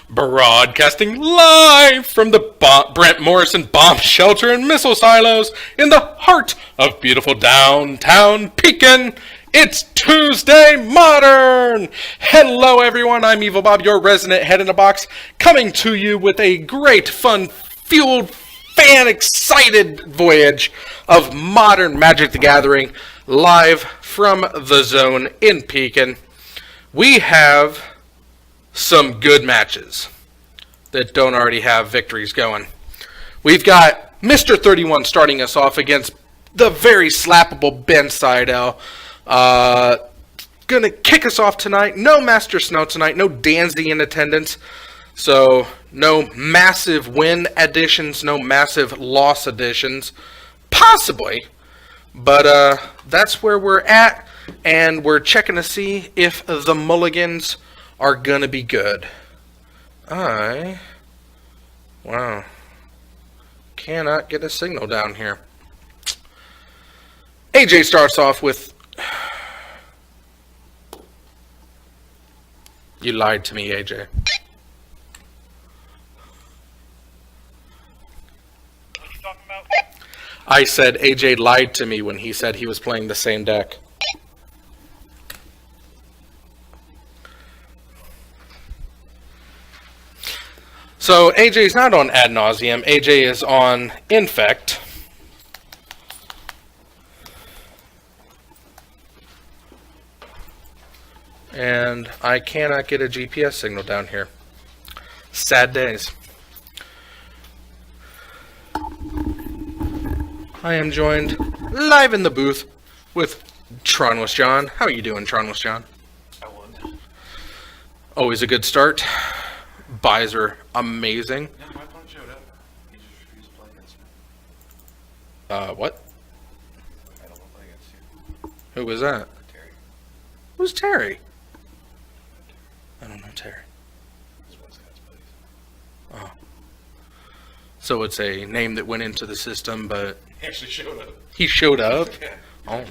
Broadcasting live from the Brent Morrison Bomb Shelter and Missile Silos in the heart of beautiful downtown Pekin. It's Tuesday Modern! Hello everyone, I'm Evil Bob, your resident head in a box, coming to you with a great, fun-fueled, fan-excited voyage of Modern Magic the Gathering, live from the Zone in Pekin. We have some good matches that don't already have victories going. We've got Mr. 31 starting us off against the very slappable Ben Seidel. Gonna kick us off tonight. No Master Snow tonight. No Danzy in attendance. So no massive win additions. No massive loss additions. Possibly. But that's where we're at. And we're checking to see if the mulligans are gonna be good. Wow. Cannot get a signal down here. AJ starts off with... You lied to me, AJ. What are you talking about? I said AJ lied to me when he said he was playing the same deck. So AJ's not on Ad Nauseam. AJ is on Infect. And I cannot get a GPS signal down here. Sad days. I am joined live in the booth with Tronless John. How are you doing, Tronless John? I would. Always a good start. Buys are amazing. No, my phone showed up. He just refused to play against me. What? I don't want to play against you. Who was that? Terry. Who's Terry? I don't know Terry. He's one of Scott's buddies. Oh. So it's a name that went into the system, but He actually showed up. he showed up? Yeah. Oh.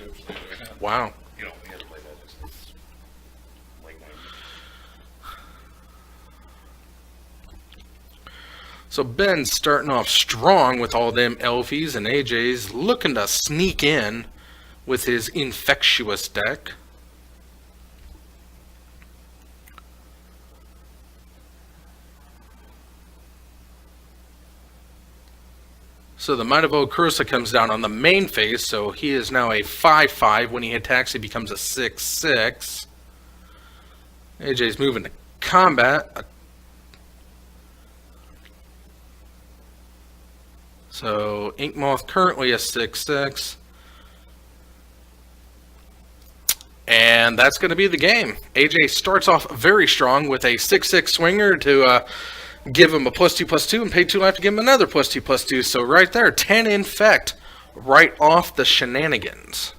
Wow. You know, he hasn't played that since late 90s. So Ben's starting off strong with all them Elfies, and AJ's looking to sneak in with his infectious deck. So the Might of Okurusa comes down on the main phase, so he is now a 5-5. When he attacks, he becomes a 6-6. AJ's moving to combat. So Ink Moth currently a 6-6. And that's going to be the game. AJ starts off very strong with a 6-6 swinger to give him a +2/+2 and pay 2 life to give him another +2/+2. So right there, 10 infect right off the shenanigans.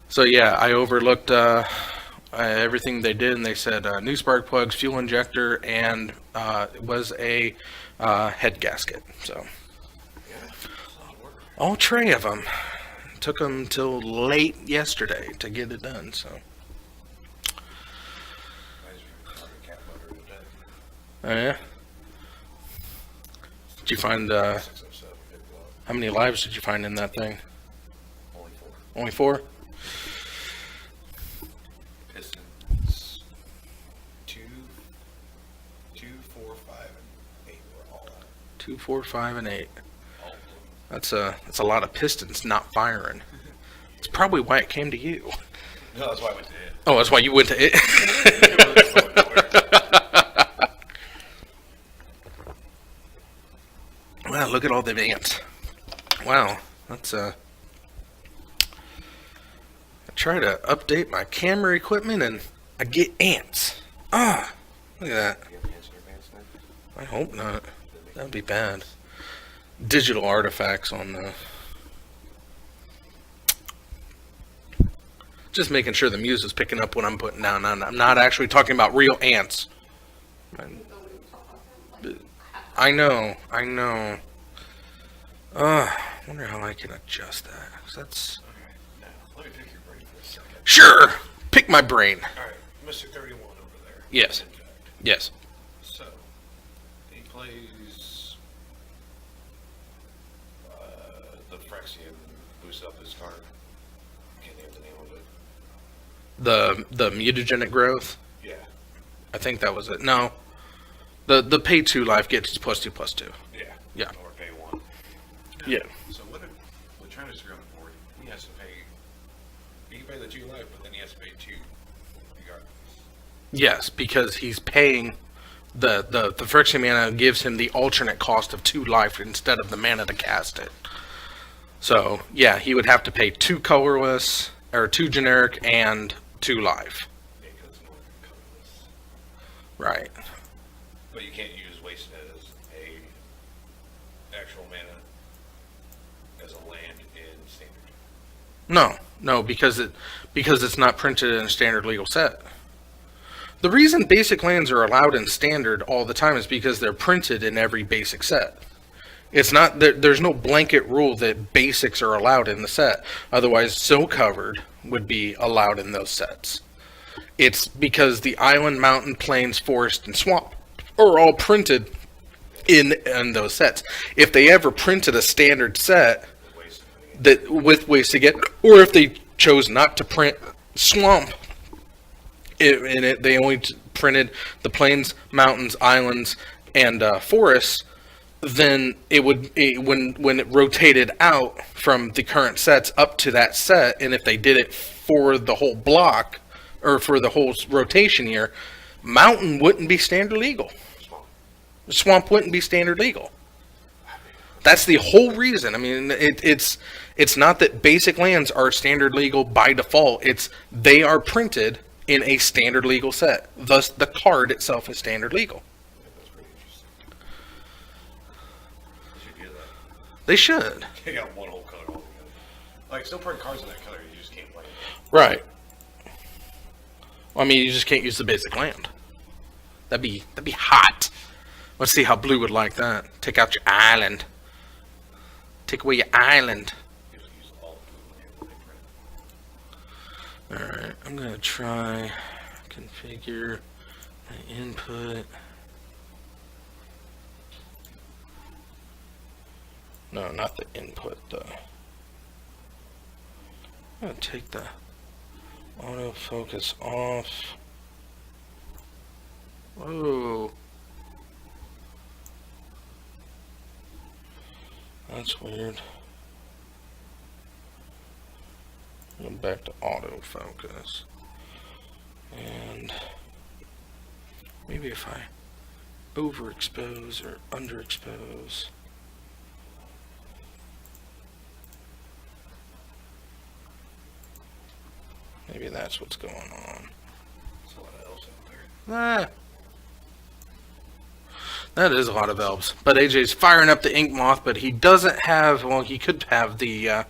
So yeah, I overlooked everything they did, and they said new spark plugs, fuel injector, and it was a head gasket. So all three of them. It took them till late yesterday to get it done. So. Oh yeah. Did you find how many lives did you find in that thing? Only 4. Only 4? Pistons. 2, 4, 5, and 8 were all out. 2, 4, 5, and 8. All of them. That's a lot of pistons not firing. It's probably why it came to you. No, that's why I went to it. Oh, that's why you went to it. Wow, look at all the ants. Wow, that's I try to update my camera equipment and I get ants. Ah, look at that. You have answer advance now? I hope not. That'd be bad. Digital artifacts on the... Just making sure the music's picking up what I'm putting down. I'm not actually talking about real ants. I know. Wonder how I can adjust that. 'Cause that's... Alright, now, let me pick your brain for a second. Sure! pick my brain. Alright, Mr. 31 over there. Yes. In fact. Yes. So, he plays the Phyrexian boosts up his card. Can't name the name of it. The mutagenic growth. Yeah. I think that was it. No. The pay 2 life gets +2/+2. Yeah. Yeah. Or pay 1. Yeah. So what if Latranus are on the board? He has to pay. He can pay the 2 life, but then he has to pay 2 regardless. Yes, because he's paying the Phyrexian mana gives him the alternate cost of 2 life instead of the mana to cast it. So yeah, he would have to pay 2 colorless or 2 generic and 2 life. Yeah, because no colorless. Right. But you can't use waste as a actual mana as a land in standard. No, because it's not printed in a standard legal set. The reason basic lands are allowed in standard all the time is because they're printed in every basic set. It's not there's no blanket rule that basics are allowed in the set. Otherwise, So Covered would be allowed in those sets. It's because the island, mountain, plains, forest, and swamp are all printed in those sets. If they ever printed a standard set that with ways to get, or if they chose not to print swamp they only printed the plains, mountains, islands, and forests, then when it rotated out from the current sets up to that set, and if they did it for the whole block or for the whole rotation year, mountain wouldn't be standard legal. Swamp wouldn't be standard legal. That's the whole reason. I mean, it's not that basic lands are standard legal by default. It's they are printed in a standard legal set. Thus, the card itself is standard legal. That's pretty interesting. They should do that. They should. They got one whole color altogether. Like, still print cards in that color, you just can't play it. Right. Well, I mean, you just can't use the basic land. That'd be hot. Let's see how blue would like that. Take out your island. Take away your island. You have to use all blue land when they print. Alright, I'm going to try configure my input. No, not the input, though. I'm going to take the autofocus off. Whoa. That's weird. Go back to autofocus. And maybe if I overexpose or underexpose. Maybe that's what's going on. There's a lot of elves out there. Ah. That is a lot of elves. But AJ's firing up the ink moth, but he doesn't have, well, he could have the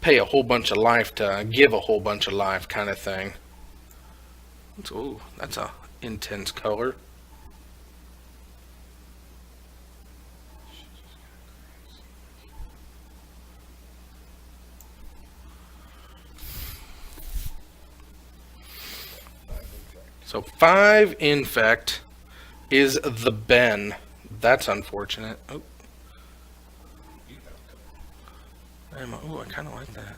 pay a whole bunch of life to give a whole bunch of life kind of thing. Ooh, that's a intense color. So 5 infect is the Ben. That's unfortunate. Oh, oh, I kind of like that.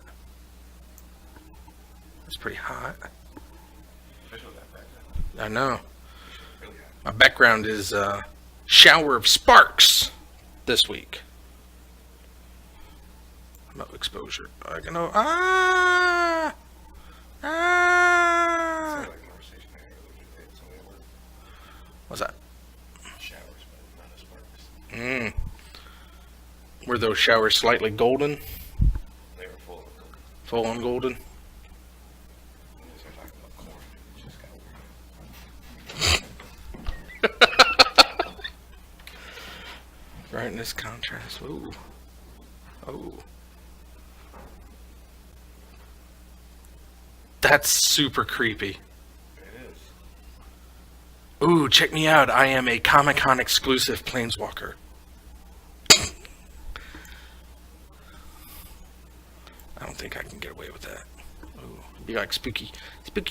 That's pretty hot. Especially with that background. I know. Really hot. My background is shower of sparks this week. No exposure. I can know. Ah! Ah! Sounded like a conversation I had earlier today with somebody at work. What's that? Showers, but not as sparks. Were those showers slightly golden? They were full of gold. Full on golden? And they started talking about corn. It just got weird. Brightness, contrast. Ooh. Oh. That's super creepy. It is. Ooh, check me out. I am a Comic-Con exclusive Planeswalker. I don't think I can get away with that. Ooh, Be like spooky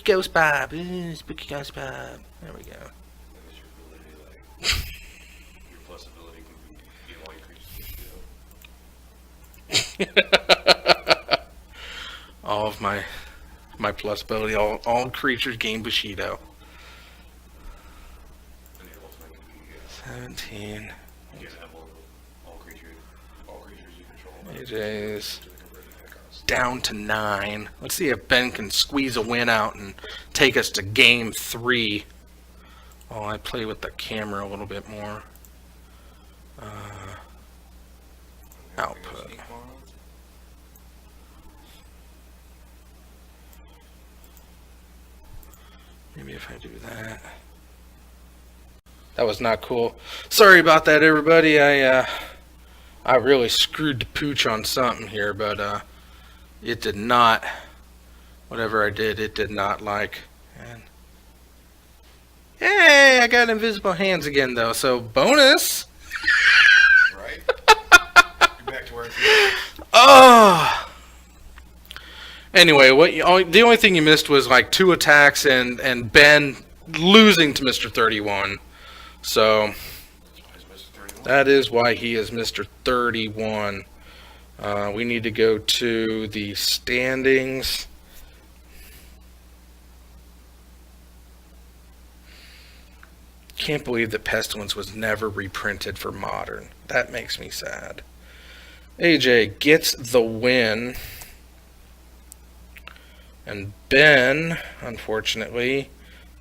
ghost Bob. Spooky ghost Bob. There we go. That was your ability, like, your plus ability can be all your creatures. All of my plus ability, all creatures gain Bushido. And the ultimate can be 17. you can have all creatures you control. AJ's down to 9. Let's see if Ben can squeeze a win out and take us to game 3. Oh, I play with the camera a little bit more. Output. Maybe if I do that. That was not cool. Sorry about that, everybody. I really screwed the pooch on something here, but it did not. Whatever I did, it did not like. And hey, I got invisible hands again, though. So bonus. Right? You're back to where it's at. Oh. Anyway, the only thing you missed was like 2 attacks and Ben losing to Mr. 31. So that is why he is Mr. 31. We need to go to the standings. Can't believe that Pestilence was never reprinted for Modern. That makes me sad. AJ gets the win. And Ben, unfortunately,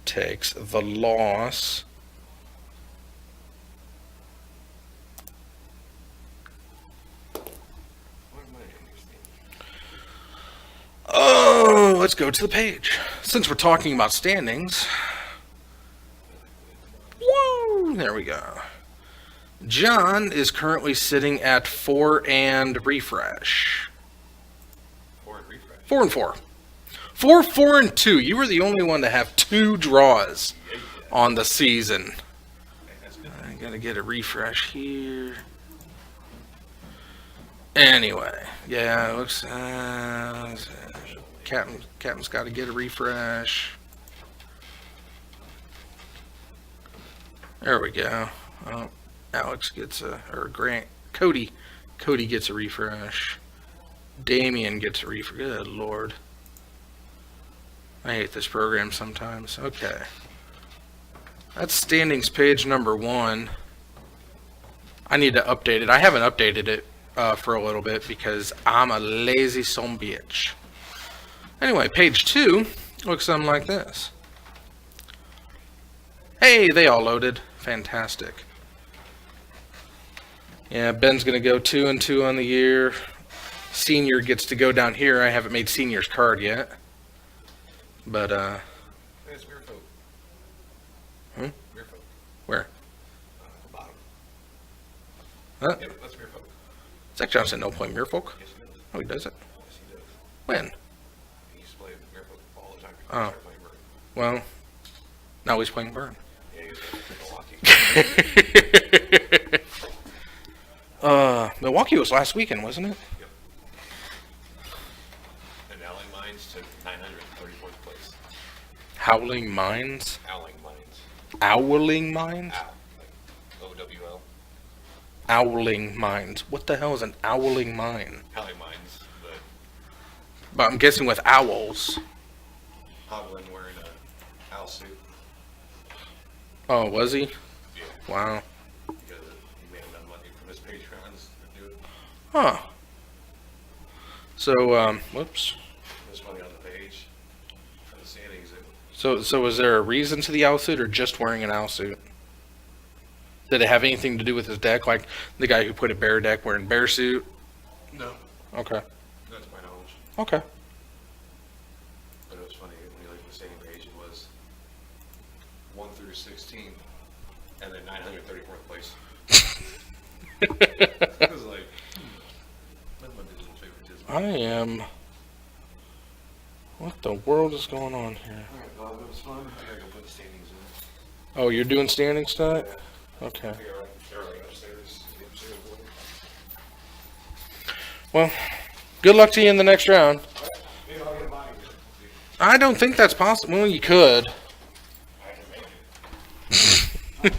takes the loss. Oh, let's go to the page. Since we're talking about standings. Woo, there we go. John is currently sitting at 4 and refresh. 4 and refresh. 4 and 4. 4, 4, and 2. You were the only one to have 2 draws on the season. I gotta get a refresh here. Anyway, yeah, it looks. Captain's got to get a refresh. There we go. Oh, Alex gets Cody gets a refresh. Damien gets a refresh. Good Lord. I hate this program sometimes. Okay. That's standings page number 1. I need to update it. I haven't updated it for a little bit because I'm a lazy son bitch. Anyway, page 2 looks something like this. Hey, they all loaded. Fantastic. Yeah, Ben's going to go 2 and 2 on the year. Senior gets to go down here. I haven't made Senior's card yet. But, It's Weird Folk. Hmm? Weird Folk. Where? Bottom. Huh? Yep, that's Weird Folk. Zach Johnson don't play Muirfolk? Yes, he does. Oh, he does it? Yes, he does. When? He used to play Weird Folk all the time. Oh. He started playing Bird. Well, now he's playing Burn. Yeah, he was playing Milwaukee. Milwaukee was last weekend, wasn't it? Yep. And Owling Mines took 934th place. Howling Mines? Owling Mines. Owling Mines? Ow. Like OWL. Owling Mines. What the hell is an owling mine? Howling Mines, But I'm guessing with owls. Hovland wearing a owl suit. Oh, was he? Yeah. Wow. Because he made enough money from his Patreons to do it. Huh. So, whoops. There's money on the page for the standings. So was there a reason to the owl suit or just wearing an owl suit? Did it have anything to do with his deck? Like the guy who put a bear deck wearing bear suit? No. Okay. That's my knowledge. Okay. But it was funny, when you look at the standing page, it was 1 through 16, and then 934th place. It was like, that's my digital favoritism. I am... What the world is going on here? Alright, Bob, it was fun. I gotta go put the standings in. Oh, you're doing standings tonight? Okay. They're right upstairs. The upstairs building. Well, good luck to you in the next round. Maybe I'll get mine. I don't think that's possible. Well, you could. I can make it.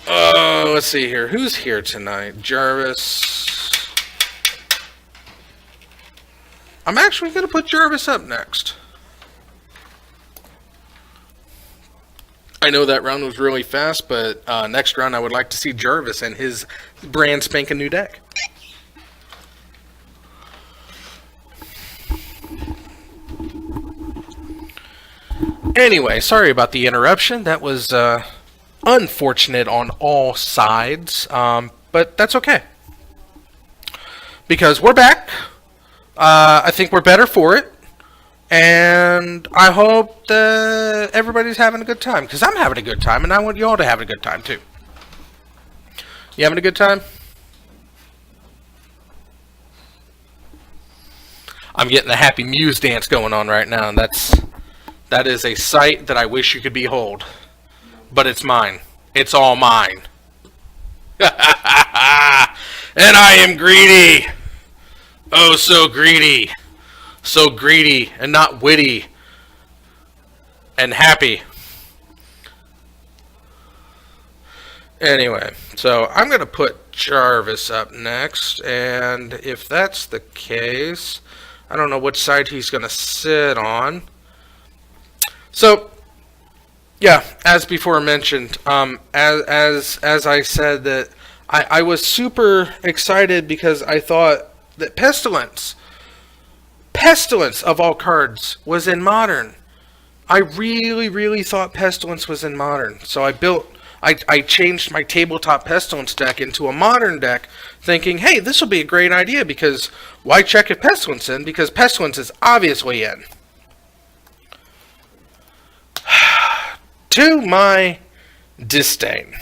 Let's see here. Who's here tonight? Jarvis. I'm actually going to put Jarvis up next. I know that round was really fast, but next round I would like to see Jarvis and his brand spanking new deck. Anyway, sorry about the interruption. That was unfortunate on all sides, but that's okay. Because we're back. I think we're better for it. And I hope that everybody's having a good time. Because I'm having a good time, and I want you all to have a good time, too. You having a good time? I'm getting the happy muse dance going on right now, and that is a sight that I wish you could behold. But it's mine. It's all mine. And I am greedy. Oh, so greedy. So greedy and not witty and happy. Anyway, so I'm going to put Jarvis up next, and if that's the case, I don't know which side he's going to sit on. So, yeah, as before mentioned, as I said, that I was super excited because I thought that Pestilence of all cards was in Modern. I really thought Pestilence was in Modern. So I changed my tabletop Pestilence deck into a Modern deck, thinking, hey, this will be a great idea, because why check if Pestilence in? Because Pestilence is obviously in. To my disdain,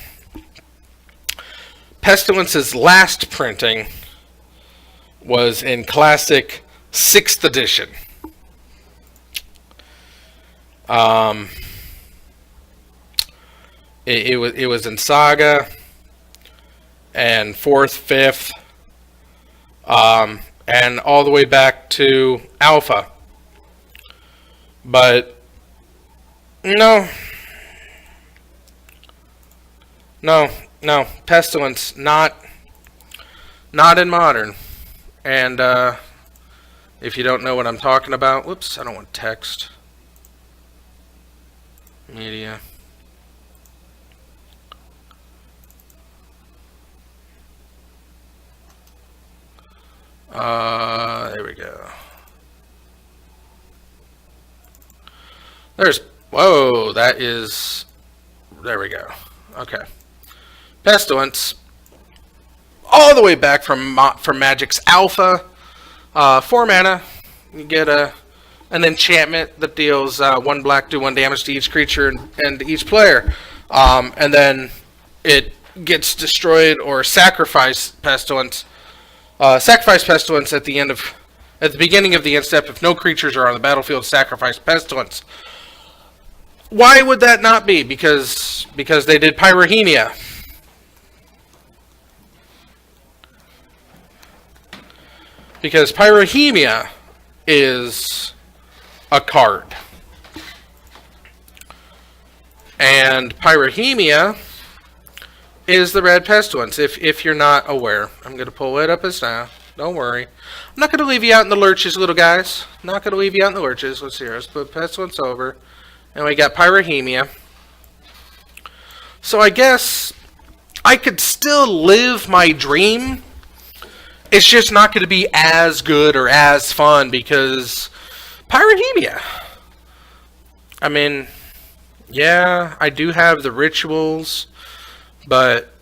Pestilence's last printing was in classic 6th edition. It was in Saga and 4th, 5th, and all the way back to Alpha. But no, Pestilence not in Modern. And if you don't know what I'm talking about, whoops, I don't want text. Media. There we go. Whoa, that is, there we go. Okay. Pestilence, all the way back from Magic's Alpha, 4 mana, you get an enchantment that deals 1 black, do 1 damage to each creature and each player. And then it gets destroyed or sacrifice Pestilence. Sacrifice Pestilence at the beginning of the end step. If no creatures are on the battlefield, sacrifice Pestilence. Why would that not be? Because they did Pyrrhemia. Because Pyrrhemia is a card. And Pyrrhemia is the red Pestilence, if you're not aware. I'm going to pull it up as now. Don't worry. I'm not going to leave you out in the lurches, little guys. Not going to leave you out in the lurches. Let's see here. Let's put Pestilence over. And we got Pyrrhemia. So I guess I could still live my dream. It's just not going to be as good or as fun because Pyrrhemia. I mean, yeah, I do have the rituals, but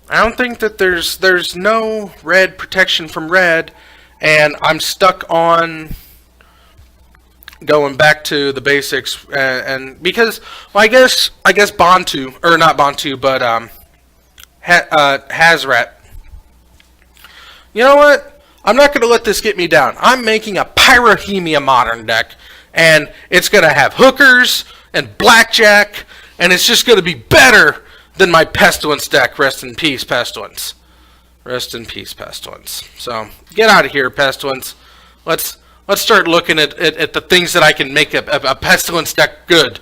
I don't think that there's no red protection from red, and I'm stuck on going back to the basics, and because, well, I guess Bantu, or not Bantu, but Hazrat. You know what? I'm not going to let this get me down. I'm making a Pyrrhemia Modern deck, and it's going to have hookers and blackjack, and it's just going to be better than my Pestilence deck. Rest in peace, Pestilence. Rest in peace, Pestilence. So get out of here, Pestilence. Let's start looking at the things that I can make a Pestilence deck good.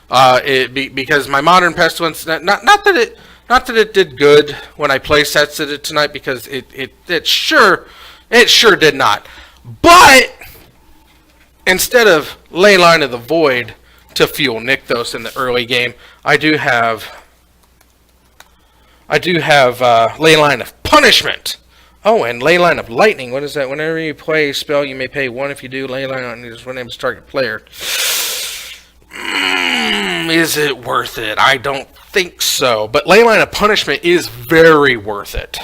Because my modern Pestilence, not that it did good when I play sets it tonight, because it sure did not. But instead of Leyline of the Void to fuel Nykthos in the early game, I do have Leyline of Punishment. Oh, and Leyline of Lightning. What is that? Whenever you play a spell, you may pay 1 if you do. Leyline on is when name's target player. Is it worth it? I don't think so. But Leyline of Punishment is very worth it.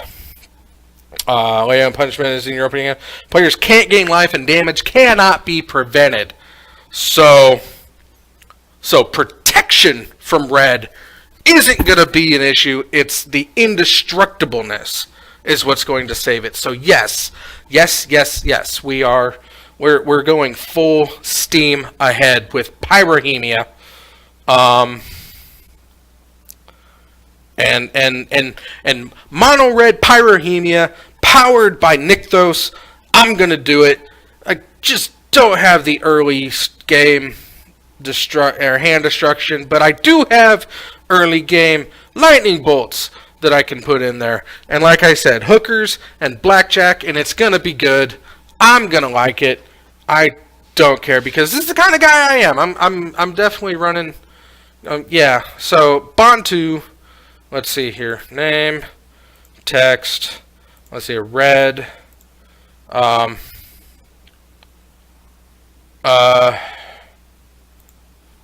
Leyline of Punishment is in your opening hand. Players can't gain life, and damage cannot be prevented. So protection from red isn't going to be an issue. It's the indestructibleness is what's going to save it. So yes, we're going full steam ahead with Pyrrhemia. And mono red Pyrrhemia powered by Nykthos. I'm going to do it. I just don't have the early game hand destruction, but I do have early game lightning bolts that I can put in there. And like I said, hookers and blackjack, and it's going to be good. I'm going to like it. I don't care, because this is the kind of guy I am. I'm definitely running. Yeah. So Bantu. Let's see here. Name, text. Let's see. Red.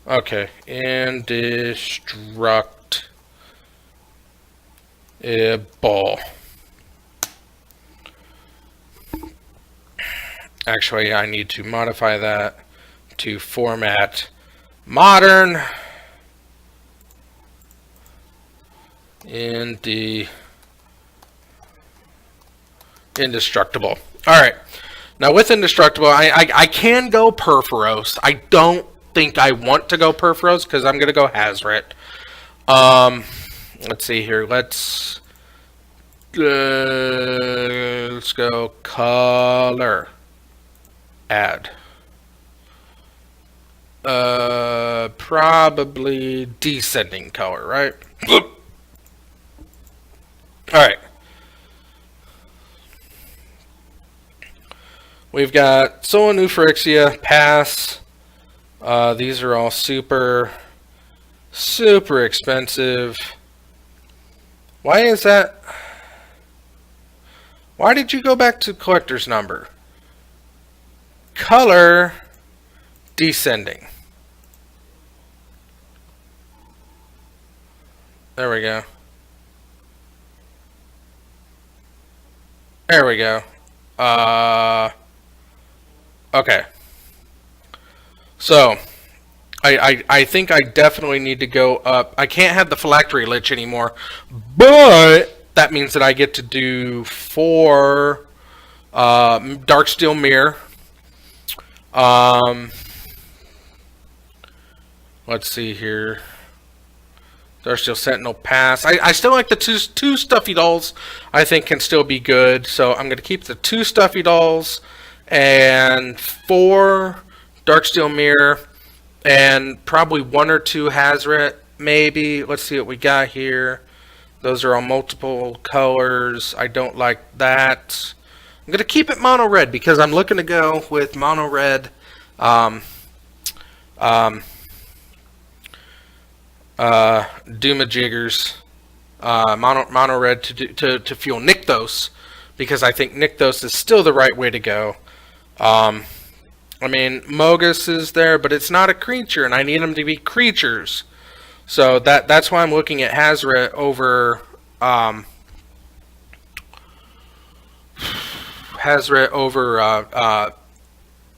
Okay. Indestructible. Actually, I need to modify that to format modern indestructible. All right. Now with indestructible, I can go Perforos. I don't think I want to go Perforos because I'm going to go Hazret. Let's see here. Let's go color. Add. Probably descending color, right? Alright. We've got Solanufrixia, pass. These are all super expensive. Why is that? Why did you go back to collector's number? Color descending. There we go. There we go. Okay. So, I think I definitely need to go up. I can't have the Phylactery Lich anymore, but that means that I get to do 4 Darksteel Mirror. Let's see here. Darksteel Sentinel pass. I still like the two Stuffy Dolls. I think can still be good. So I'm going to keep the 2 Stuffy Dolls and 4 Darksteel Mirror and probably 1 or 2 Hazret. Maybe. Let's see what we got here. Those are all multiple colors. I don't like that. I'm going to keep it mono red because I'm looking to go with mono red. Doomajiggers, mono red to fuel Nykthos, because I think Nykthos is still the right way to go. I mean, Mogus is there, but it's not a creature, and I need them to be creatures. So that's why I'm looking at Hazret over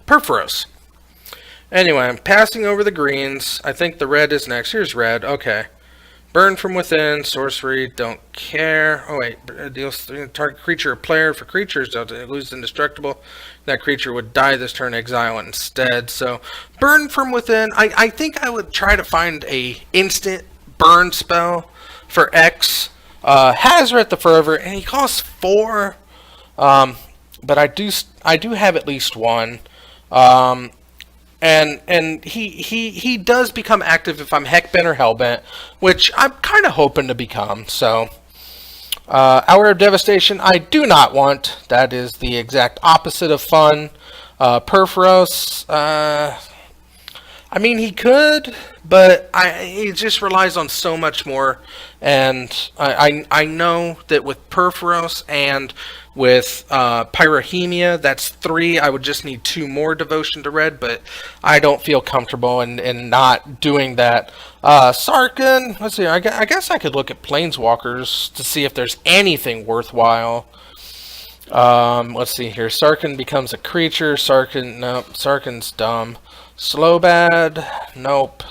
Perforos. Anyway, I'm passing over the greens. I think the red is next. Here's red. Okay. Burn from within. Sorcery. Don't care. Oh, wait. Deals target creature or player. For creatures, don't lose indestructible. That creature would die this turn. Exile it instead. So, burn from within. I think I would try to find a instant burn spell for X. Hazret the Forever, and he costs 4. But I do have at least 1. And he does become active if I'm Heckbent or Hellbent, which I'm kind of hoping to become. So, Hour of Devastation, I do not want. That is the exact opposite of fun. Perforos, I mean, he could, but he just relies on so much more. And I know that with Perforos and with Pyrohemia, that's 3. I would just need 2 more Devotion to Red, but I don't feel comfortable in not doing that. Sarkin, let's see, I guess I could look at Planeswalkers to see if there's anything worthwhile. Let's see here. Sarkin becomes a creature. Nope. Sarkin's dumb. Slowbad, nope.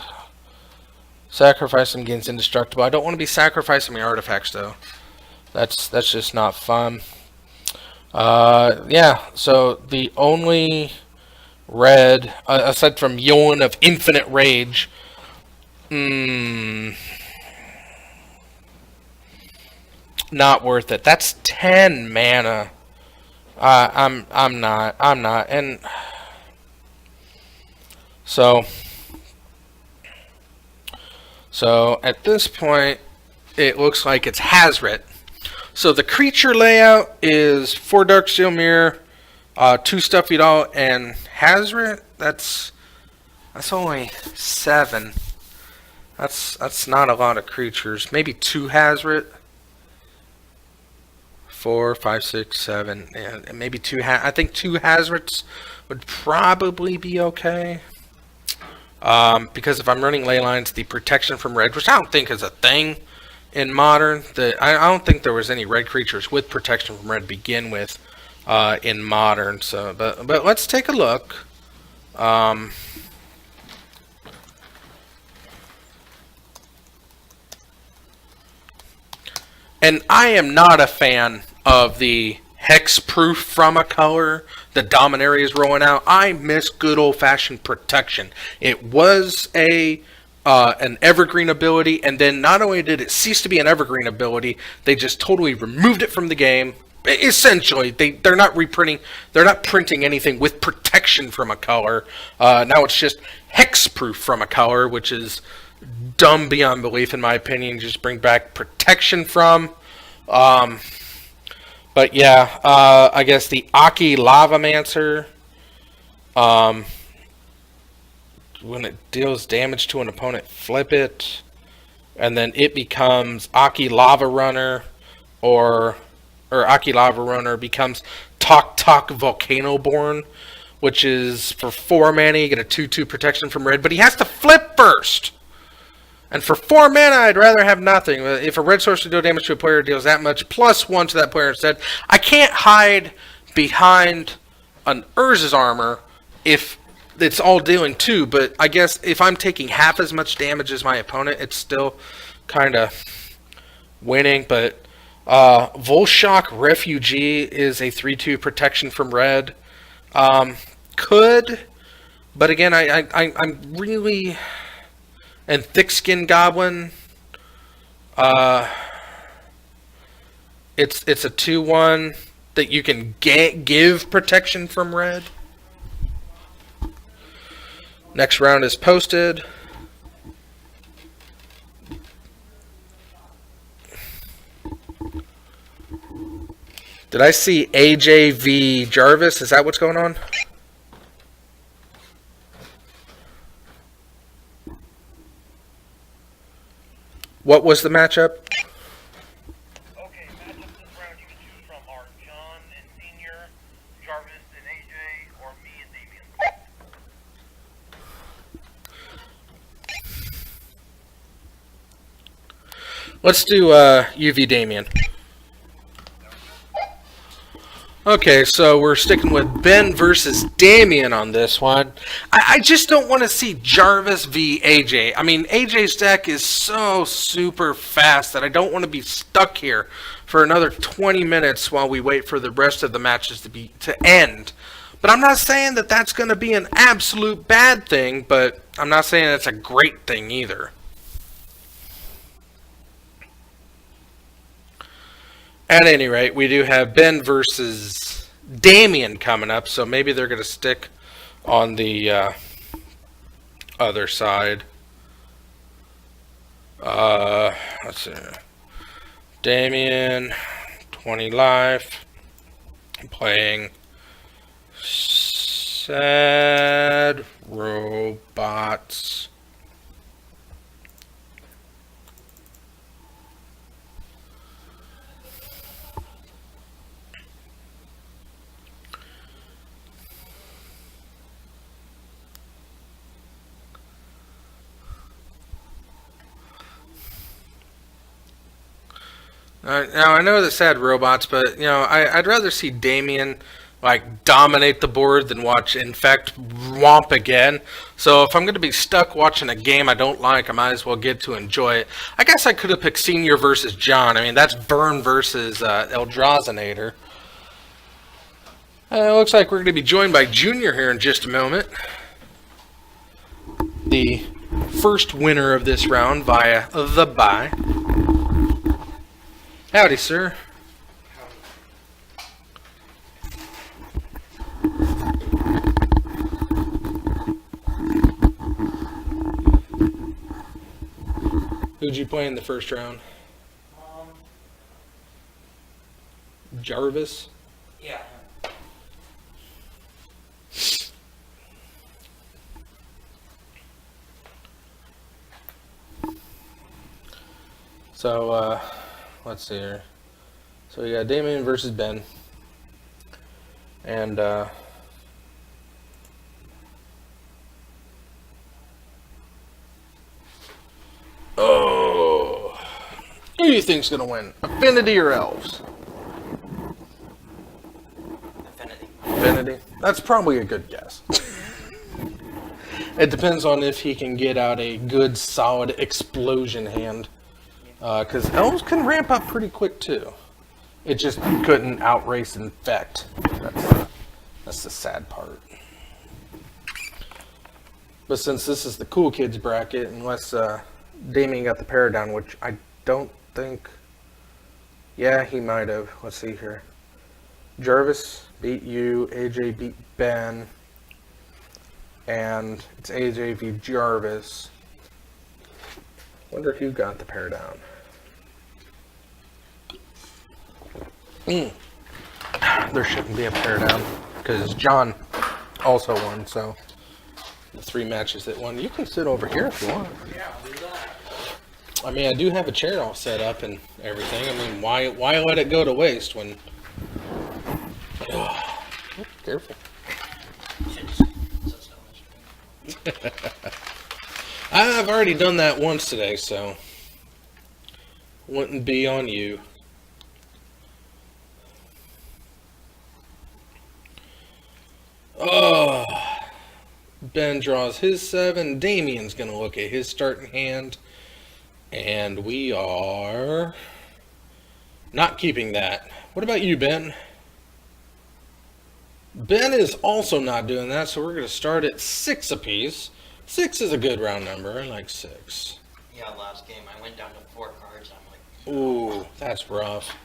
Sacrifice him, gains indestructible. I don't want to be sacrificing my artifacts though. That's just not fun. Yeah. So the only red, aside from Yawn of Infinite Rage, not worth it. That's 10 mana. I'm not, and so at this point, it looks like it's Hazret. So the creature layout is 4 Darksteel Mirror, 2 Stuffy Doll, and Hazret. That's only 7. That's not a lot of creatures. Maybe 2 Hazret. 4, 5, 6, 7, and maybe 2. I think 2 Hazrets would probably be okay. Because if I'm running Leylines, the protection from red, which I don't think is a thing in Modern, I don't think there was any red creatures with protection from red to begin with in Modern. So, but let's take a look. And I am not a fan of the hexproof from a color the Dominaria is rolling out. I miss good old-fashioned protection. It was an evergreen ability, and then not only did it cease to be an evergreen ability, they just totally removed it from the game. Essentially, they're not reprinting, they're not printing anything with protection from a color. Now it's just hexproof from a color, which is dumb beyond belief in my opinion. Just bring back protection from. But yeah, I guess the Aki Lavamancer, when it deals damage to an opponent, flip it, and then it becomes Aki Lava Runner, or Aki Lava Runner becomes Tok Tok Volcanoborn, which is for 4 mana, you get a 2/2 protection from red, but he has to flip first! And for 4 mana, I'd rather have nothing. If a red sorcerer deals damage to a player, deals that much, +1 to that player instead. I can't hide behind an Urza's Armor if it's all dealing 2, but I guess if I'm taking half as much damage as my opponent, it's still kind of winning. But Volshock Refugee is a 3/2 protection from red. Could, but again, I'm really... And Thick-Skinned Goblin, it's a 2/1 that you can give protection from red. Next round is posted. Did I see AJV Jarvis? Is that what's going on? What was the matchup? Okay, matchups this round you can choose from are John and Senior, Jarvis and AJ, or me and Damien. Let's do UV Damien. Okay, so we're sticking with Ben versus Damien on this one. I just don't want to see Jarvis v. AJ. I mean, AJ's deck is so super fast that I don't want to be stuck here for another 20 minutes while we wait for the rest of the matches to end. But I'm not saying that that's going to be an absolute bad thing, but I'm not saying it's a great thing either. At any rate, we do have Ben versus Damien coming up, so maybe they're going to stick on the other side. Let's see. Damien, 20 life, playing Sad Robots. Now I know the Sad Robots, but I'd rather see Damien like dominate the board than watch Infect womp again. So if I'm going to be stuck watching a game I don't like, I might as well get to enjoy it. I guess I could have picked Senior versus John. I mean, that's Vern versus Eldrazonator. Looks like we're going to be joined by Junior here in just a moment. The first winner of this round via the bye. Howdy, sir. Who'd you play in the first round? Jarvis? Yeah. So, let's see here. So we got Damien versus Ben. And, oh, who do you think's gonna win? Affinity or Elves? Affinity. Affinity? That's probably a good guess. It depends on if he can get out a good, solid explosion hand. Because Elves can ramp up pretty quick, too. It just couldn't outrace Infect. That's the sad part. But since this is the cool kids bracket, unless Damien got the pair down, which I don't think... Yeah, he might have. Let's see here. Jarvis beat you, AJ beat Ben, and it's AJ v Jarvis. Wonder who got the pair down. There shouldn't be a pair down because John also won, so the 3 matches that won. You can sit over here if you want. Yeah, I'll do that. I mean, I do have a chair all set up and everything. I mean, why let it go to waste when... Careful. I've already done that once today, so wouldn't be on you. Oh, Ben draws his 7. Damien's going to look at his starting hand. And we are not keeping that. What about you, Ben? Ben is also not doing that, so we're going to start at 6 apiece. 6 is a good round number. I like 6. Yeah, last game I went down to 4 cards. I'm like, Ooh, that's rough.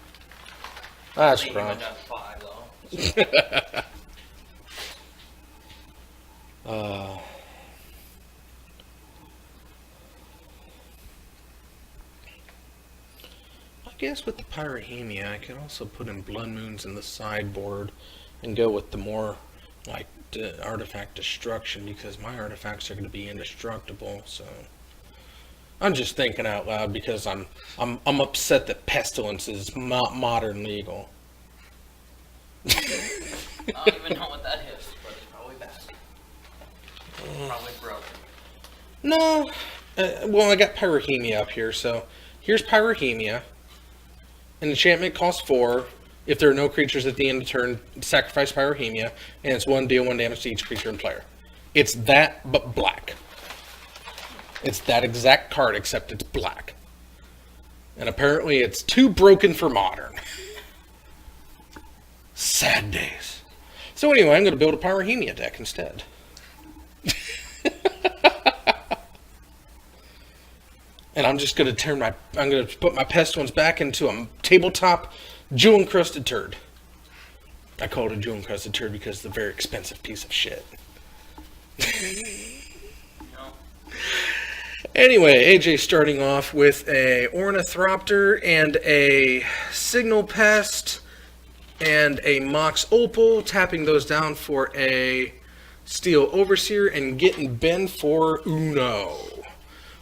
That's I think I went rough. down to 5 though. I guess with the Pyrrhemia, I can also put in Blood Moons in the sideboard and go with the more like artifact destruction because my artifacts are going to be indestructible. So I'm just thinking out loud because I'm upset that Pestilence is not modern legal. I don't even know what that is, but it's probably bad. Probably broken. No, well I got Pyrrhemia up here, so here's Pyrrhemia. An enchantment costs 4. If there are no creatures at the end of turn, sacrifice Pyrrhemia, and it's 1, deal 1 damage to each creature and player. It's that, but black. It's that exact card, except it's black. And apparently it's too broken for modern. Sad days. So anyway, I'm going to build a Pyrrhemia deck instead. And I'm just going to I'm going to put my Pestilence back into a tabletop Jewel-encrusted turd. I call it a jewel-encrusted turd because it's a very expensive piece of shit. No. Anyway, AJ starting off with a Ornithopter and a Signal Pest and a Mox Opal, tapping those down for a Steel Overseer and getting Ben for Uno.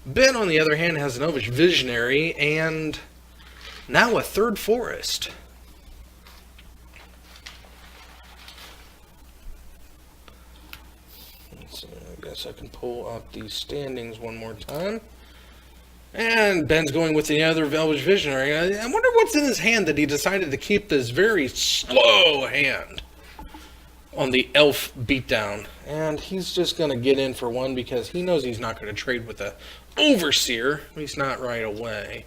Ben, on the other hand, has an Elvish Visionary and now a third Forest. So I guess I can pull up these standings one more time. And Ben's going with the other Elvish Visionary. I wonder what's in his hand that he decided to keep this very slow hand on the elf beatdown. And he's just going to get in for one because he knows he's not going to trade with the Overseer. At least not right away.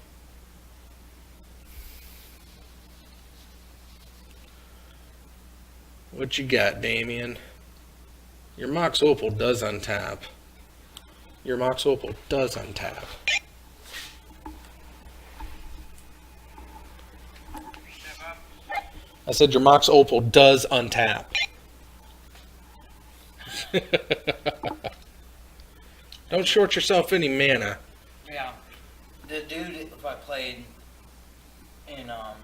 What you got, Damien? Your Mox Opal does untap. Your Mox Opal does untap. I said your Mox Opal does untap. Don't short yourself any mana. Yeah. The dude, if I played in, I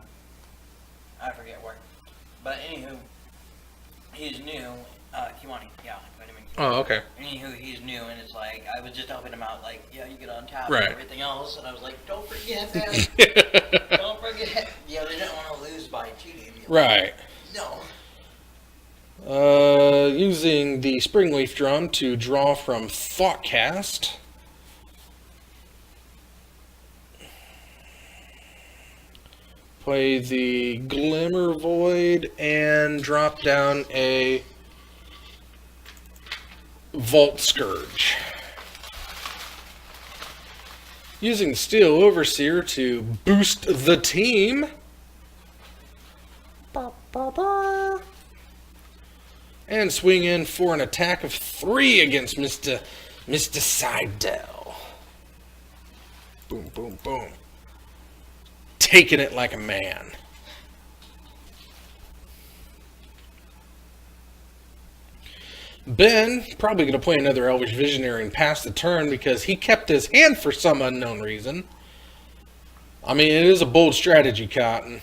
forget where. But anywho, he's new. Kiwani, yeah. Oh, okay. Anywho, he's new, and it's like, I was just helping him out, like, yeah, you get on top Right. and everything else, and I was like, don't forget that. Don't forget. Yeah, they didn't want to lose by cheating. Right. No. Using the Springleaf Drum to draw from Thoughtcast. Play the Glimmer Void and drop down a Vault Scourge. Using Steel Overseer to boost the team. And swing in for an attack of 3 against Mr. Seidel. Boom, boom, boom. Taking it like a man. Ben, probably going to play another Elvish Visionary and pass the turn because he kept his hand for some unknown reason. I mean, it is a bold strategy, Cotton.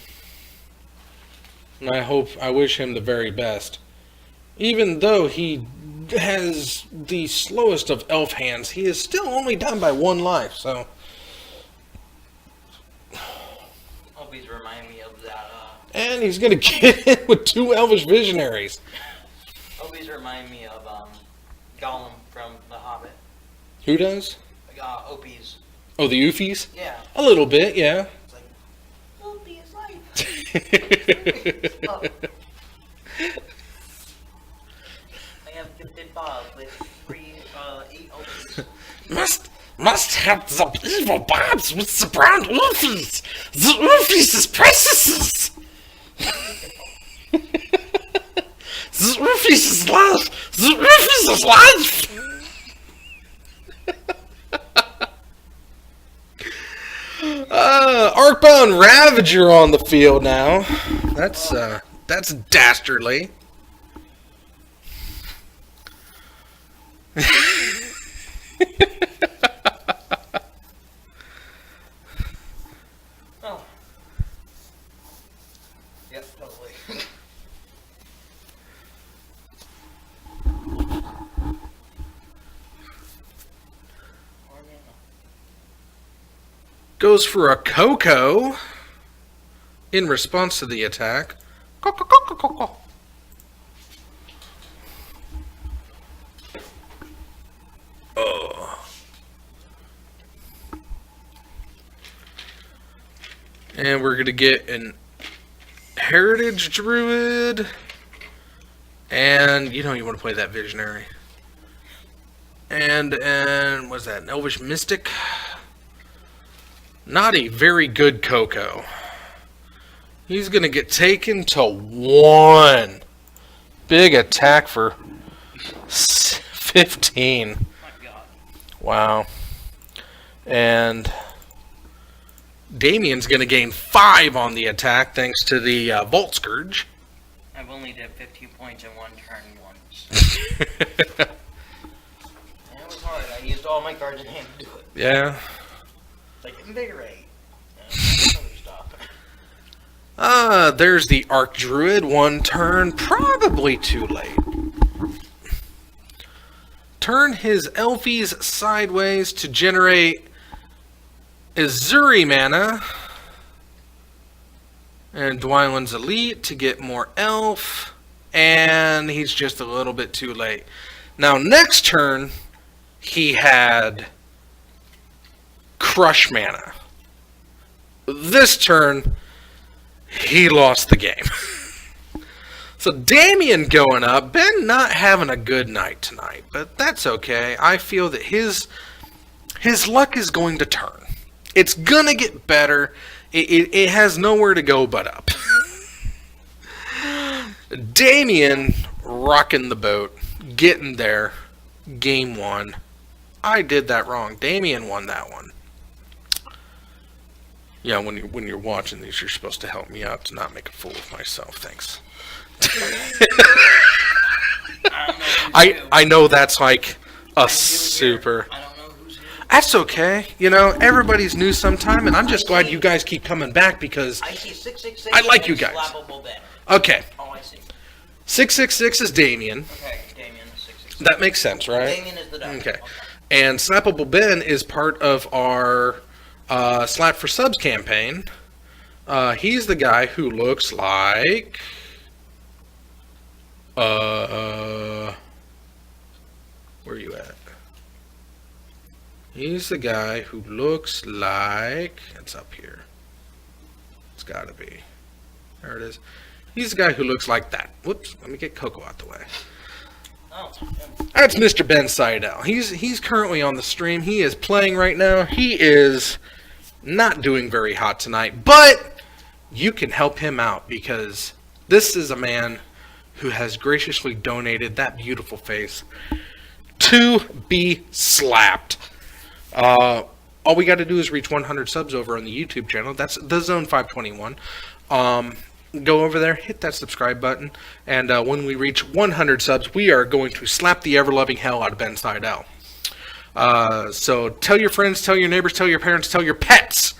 And I wish him the very best. Even though he has the slowest of elf hands, he is still only down by 1 life, so... Always remind me of that, And he's going to get in with 2 Elvish Visionaries. always remind me of, Gollum from The Hobbit. Who does? Opie's. Oh, the Oofies? Yeah. A little bit, yeah. It's like, Opie is life. Oh. I have gifted Bob with 8 Opies. Must have the evil bobs with the brown Oofies. The Oofies is precious. The Oofies is life. The Oofies is life. Arcbound Ravager on the field now. That's dastardly. Oh. Yep, totally. Goes for a Coco in response to the attack. Oh. And we're going to get an Heritage Druid. And you want to play that Visionary. And what's that? An Elvish Mystic? Not a very good Coco. He's going to get taken to 1. Big attack for 15. My God. Wow. And Damien's going to gain 5 on the attack thanks to the Volt Scourge. I've only did 15 points in one turn once. It was hard. I used all my cards in hand to do it. Yeah. Like invigorate. There's the Arc Druid. 1 turn, probably too late. Turn his Elfies sideways to generate Azuri mana. And Dwylan's Elite to get more Elf. And he's just a little bit too late. Now, next turn, he had Crush mana. This turn, he lost the game. So Damien going up. Ben not having a good night tonight, but that's okay. I feel that his luck is going to turn. It's going to get better. It has nowhere to go but up. Damien rocking the boat, getting there, game 1. I did that wrong. Damien won that one. Yeah, when you're watching these, you're supposed to help me out to not make a fool of myself. Thanks. I know that's like a super. I don't know who's here. That's okay. You know, everybody's new sometime, and I'm just glad you guys keep coming back because I see 666. I like you guys. Slappable Ben. Okay, Oh, I see. 666 is Damien. Okay, Damien is 666. That makes sense, right? Damien is the dog. Okay. And Slappable Ben is part of our Slap for Subs campaign. He's the guy who looks like where are you at? He's the guy who looks like, it's up here. It's got to be. There it is. He's the guy who looks like that. Whoops, let me get Coco out the way. Oh, That's Mr. Ben Seidel. He's currently on the stream. He is playing right now. He is not doing very hot tonight, but you can help him out because this is a man who has graciously donated that beautiful face to be slapped. All we got to do is reach 100 subs over on the YouTube channel. That's the Zone 521. Go over there, hit that subscribe button, and when we reach 100 subs, we are going to slap the ever-loving hell out of Ben Seidel. So tell your friends, tell your neighbors, tell your parents, tell your pets.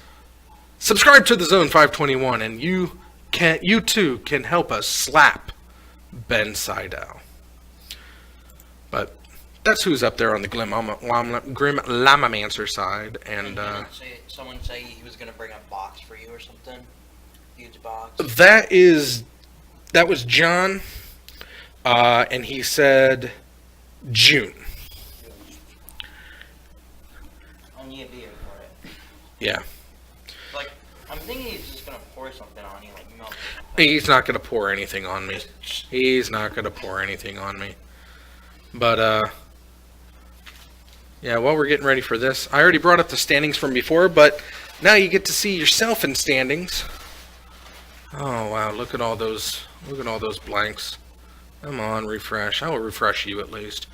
Subscribe to the Zone 521, and you too can help us slap Ben Seidel. But that's who's up there on the Grim Lamamancer side, and someone say he was gonna bring a box for you or something. Huge box. that was John, and he said June. I need a beer for it. Yeah. Like, I'm thinking he's just gonna pour something on you, like milk. He's not going to pour anything on me. He's not going to pour anything on me. But, yeah, while we're getting ready for this, I already brought up the standings from before, but now you get to see yourself in standings. Oh, wow, look at all those blanks. Come on, refresh. I will refresh you at least.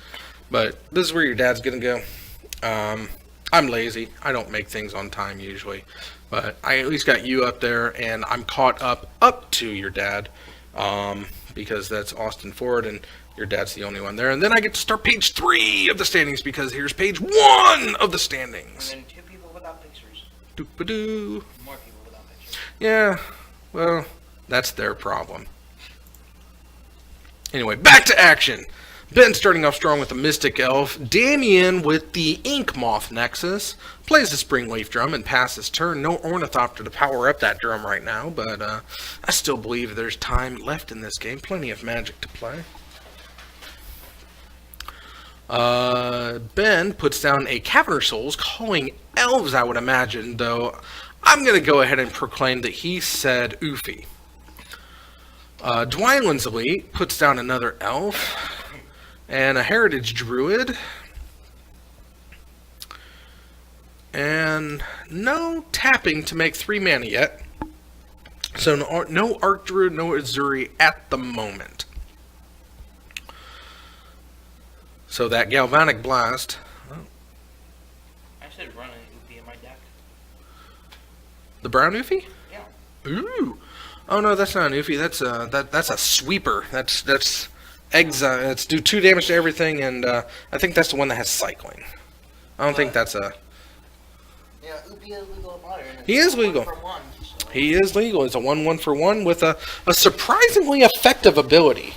But this is where your dad's going to go. I'm lazy. I don't make things on time usually. But I at least got you up there, and I'm caught up to your dad, because that's Austin Ford, and your dad's the only one there. And then I get to start page 3 of the standings, because here's page 1 of the standings. And then 2 people without pictures. Doop-a-doo. More people without pictures. Yeah, well, that's their problem. Anyway, back to action. Ben starting off strong with the Mystic Elf. Damien with the Ink Moth Nexus. Plays the Springleaf Drum and passes turn. No Ornithopter to power up that drum right now, but I still believe there's time left in this game. Plenty of magic to play. Ben puts down a Caverner Souls, calling elves, I would imagine, though I'm going to go ahead and proclaim that he said Oofy. Dwylan's Elite puts down another elf. And a Heritage Druid. And no tapping to make 3 mana yet. So no Arc Druid, no Azuri at the moment. So that Galvanic Blast. I should run an UP in my deck. The brown Oofy? Yeah. Ooh. Oh no, that's not an Oofy. That's a sweeper. That's eggs. It's do 2 damage to everything, and I think that's the one that has cycling. I don't think that's a. Yeah, Oopie is legal in modern. He is legal. 1 for 1, so. He is legal. It's a 1/1 for 1 with a surprisingly effective ability.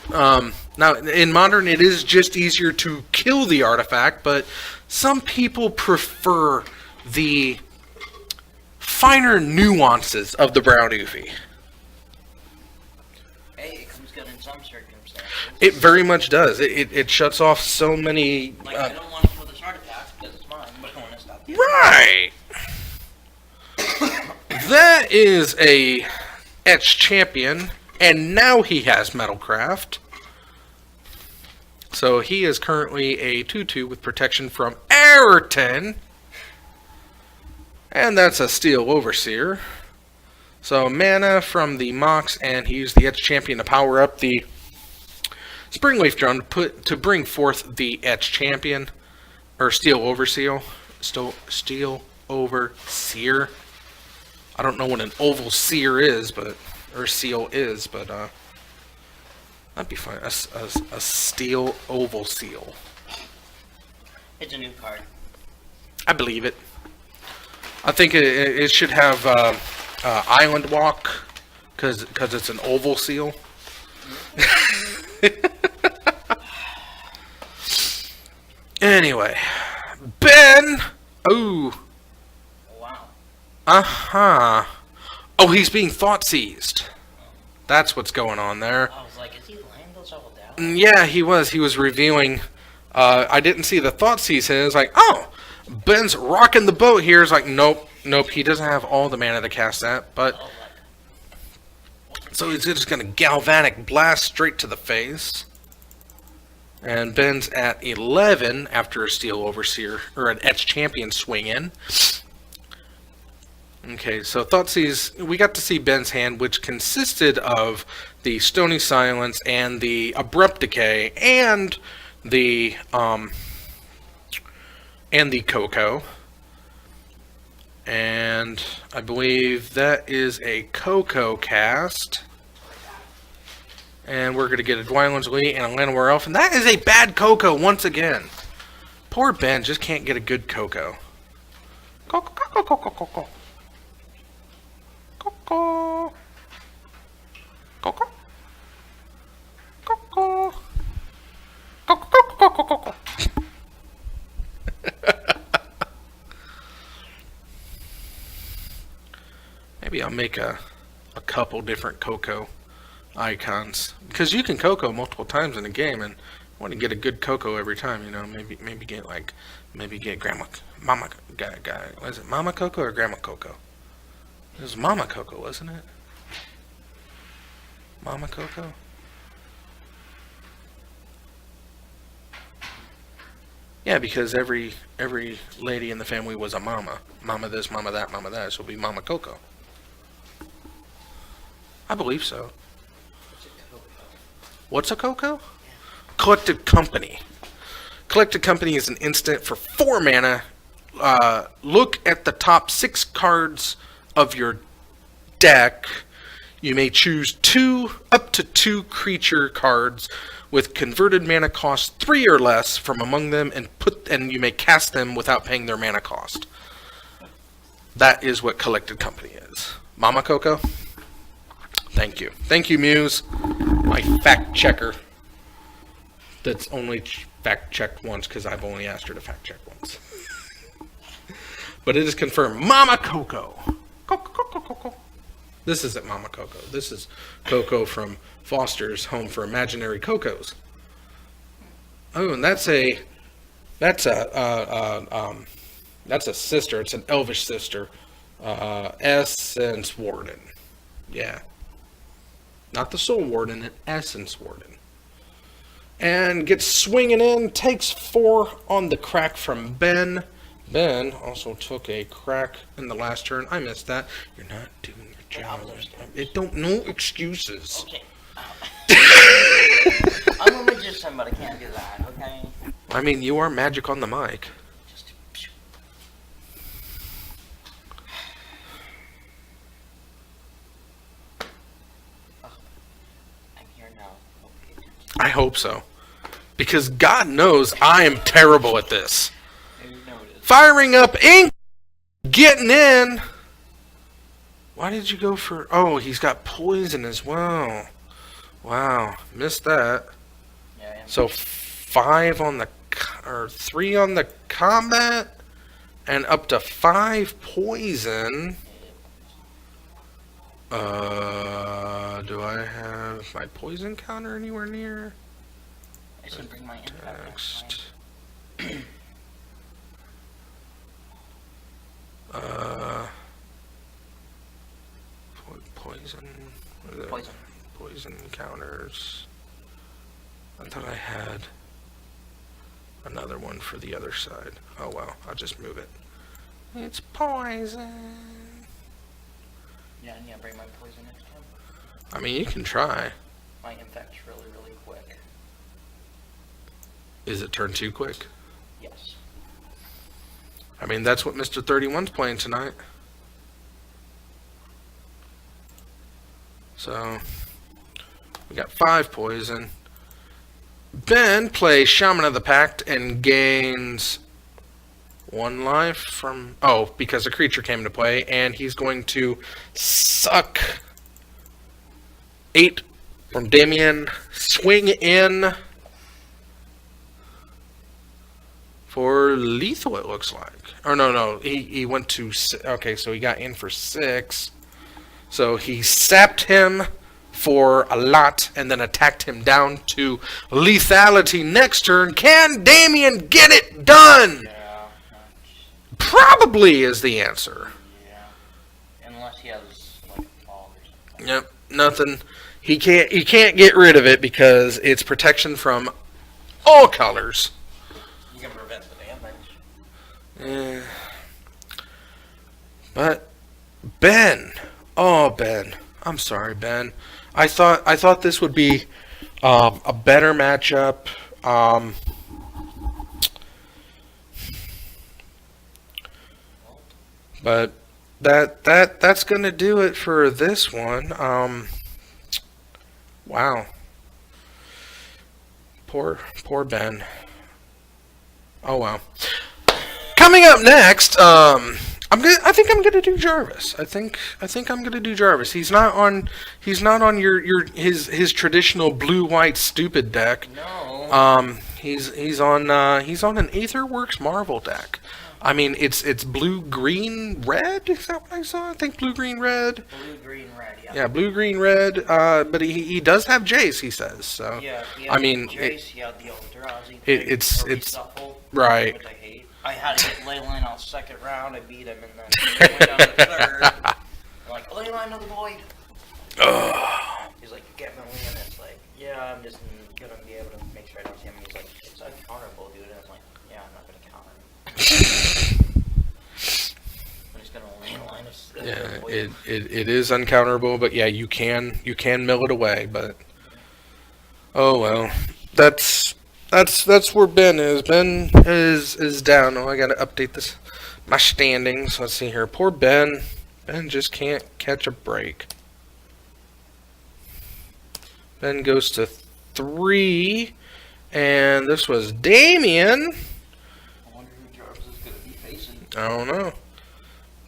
Now, in Modern, it is just easier to kill the artifact, but some people prefer the finer nuances of the brown Oofy. Hey, it comes good in some circumstances. It very much does. It shuts off so many. Like, I don't want to kill this artifact because it's mine, but I want to stop the Right! That is a Etched Champion, and now he has Metalcraft. So he is currently a 2/2 with protection from Ayrton. And that's a Steel Overseer. So mana from the Mox, and he used the Etched Champion to power up the Springleaf Drum to bring forth the Etched Champion, or Steel Overseer. Steel Overseer. I don't know what an oval seer is, or seal is, but that'd be fine. A steel oval seal. It's a new card. I believe it. I think it should have Island Walk, because it's an oval seal. Anyway, Ben. Ooh. Wow. Uh-huh. Oh, he's being thought seized. That's what's going on there. I was like, is he laying those all down? Yeah, he was. He was reviewing. I didn't see the thought seize hit. It's like, oh, Ben's rocking the boat here. It's like, nope. He doesn't have all the mana to cast that. But so he's just going to galvanic blast straight to the face. And Ben's at 11 after a Steel Overseer, or an Etched Champion swing in. Okay, so Thoughtseize, we got to see Ben's hand, which consisted of the Stony Silence and the Abrupt Decay and the Coco. And I believe that is a Coco cast. And we're going to get a Dwyland's Lee and a Llanowar Elf. And that is a bad Coco once again. Poor Ben just can't get a good Coco. Coco. Coco. Coco. Coco. Coco. Maybe I'll make a couple different Coco icons, because you can Coco multiple times in a game, and I want to get a good Coco every time. You know, maybe get Grandma, Mama guy. Was it Mama Coco or Grandma Coco? It was Mama Coco, wasn't it? Mama Coco. Yeah, because every lady in the family was a mama. Mama this, mama that, mama that. So it'll be Mama Coco. I believe so. What's a Coco? Collected Company. Collected Company is an instant for 4 mana. Look at the top 6 cards of your deck. You may choose up to 2 creature cards with converted mana cost 3 or less from among them, and you may cast them without paying their mana cost. That is what Collected Company is. Mama Coco? Thank you. Thank you, Muse. My fact checker. That's only fact checked once, because I've only asked her to fact check once. But it is confirmed. Mama Coco. Coco. This isn't Mama Coco. This is Coco from Foster's Home for Imaginary Cocos. Oh, and that's a sister. It's an elvish sister. Essence Warden. Yeah. Not the Soul Warden, an Essence Warden. And gets swinging in, takes 4 on the crack from Ben. Ben also took a crack in the last turn. I missed that. You're not doing your job. No excuses. Okay. I'm a magician, but I can't do that, okay? I mean, you are magic on the mic. I hope so. Because God knows I am terrible at this. You know it is. Firing up ink, getting in. Why did you go for... Oh, he's got poison as well. Wow, missed that. Yeah, So 5 on the... Or 3 on the combat. And up to 5 poison. Do I have my poison counter anywhere near? I should bring my impact Next. next Poison. What are they? Poison. Poison counters. I thought I had another one for the other side. Oh well, I'll just move it. It's poison. Yeah, and yeah, bring my poison next time. I mean, you can try. My infect's really, really quick. Is it turn 2 quick? Yes. I mean, that's what Mr. 31's playing tonight. So, we got 5 poison. Ben plays Shaman of the Pact and gains 1 life from... Oh, because a creature came into play, and he's going to suck 8 from Damien. Swing in for lethal, it looks like. Or no, he went to... Okay, so he got in for 6. So he sapped him for a lot and then attacked him down to lethality next turn. Can Damien get it done? Yeah. Probably is the answer. Yeah. Unless he has like a ball or something. Yep, nothing. He can't get rid of it because it's protection from all colors. You can prevent the damage. But Ben, oh Ben, I'm sorry Ben. I thought this would be a better matchup. But that's gonna do it for this one. Wow. Poor Ben. Oh well. Coming up next, I think I'm gonna do Jarvis. I think I'm gonna do Jarvis. He's not on his traditional blue-white stupid deck. No. He's on an Aetherworks Marvel deck. I mean, it's blue, green, red. Is that what I saw? I think blue, green, red. Blue, green, red. Yeah. Yeah, blue, green, red. But he does have Jace. He says so. Yeah. I mean, Jace, he had the Eldrazi. it's shuffle, right. Which I hate. I had to get Leyline on second round. I beat him, and then he went down to third. I'm like, Leyline of the void. He's like, you get me in. It's like, yeah, I'm just gonna be able to make sure I don't see him. And he's like, it's uncounterable, dude. And I was like, yeah, I'm not gonna counter him. I'm just gonna Leyline of Yeah, void. it is uncounterable, but yeah, you can mill it away, but oh well. That's where Ben is. Ben is down. Oh, I gotta update my standings. Let's see here. Poor Ben. Ben just can't catch a break. Ben goes to 3, and this was Damien. I wonder who Jarvis is gonna be facing. I don't know.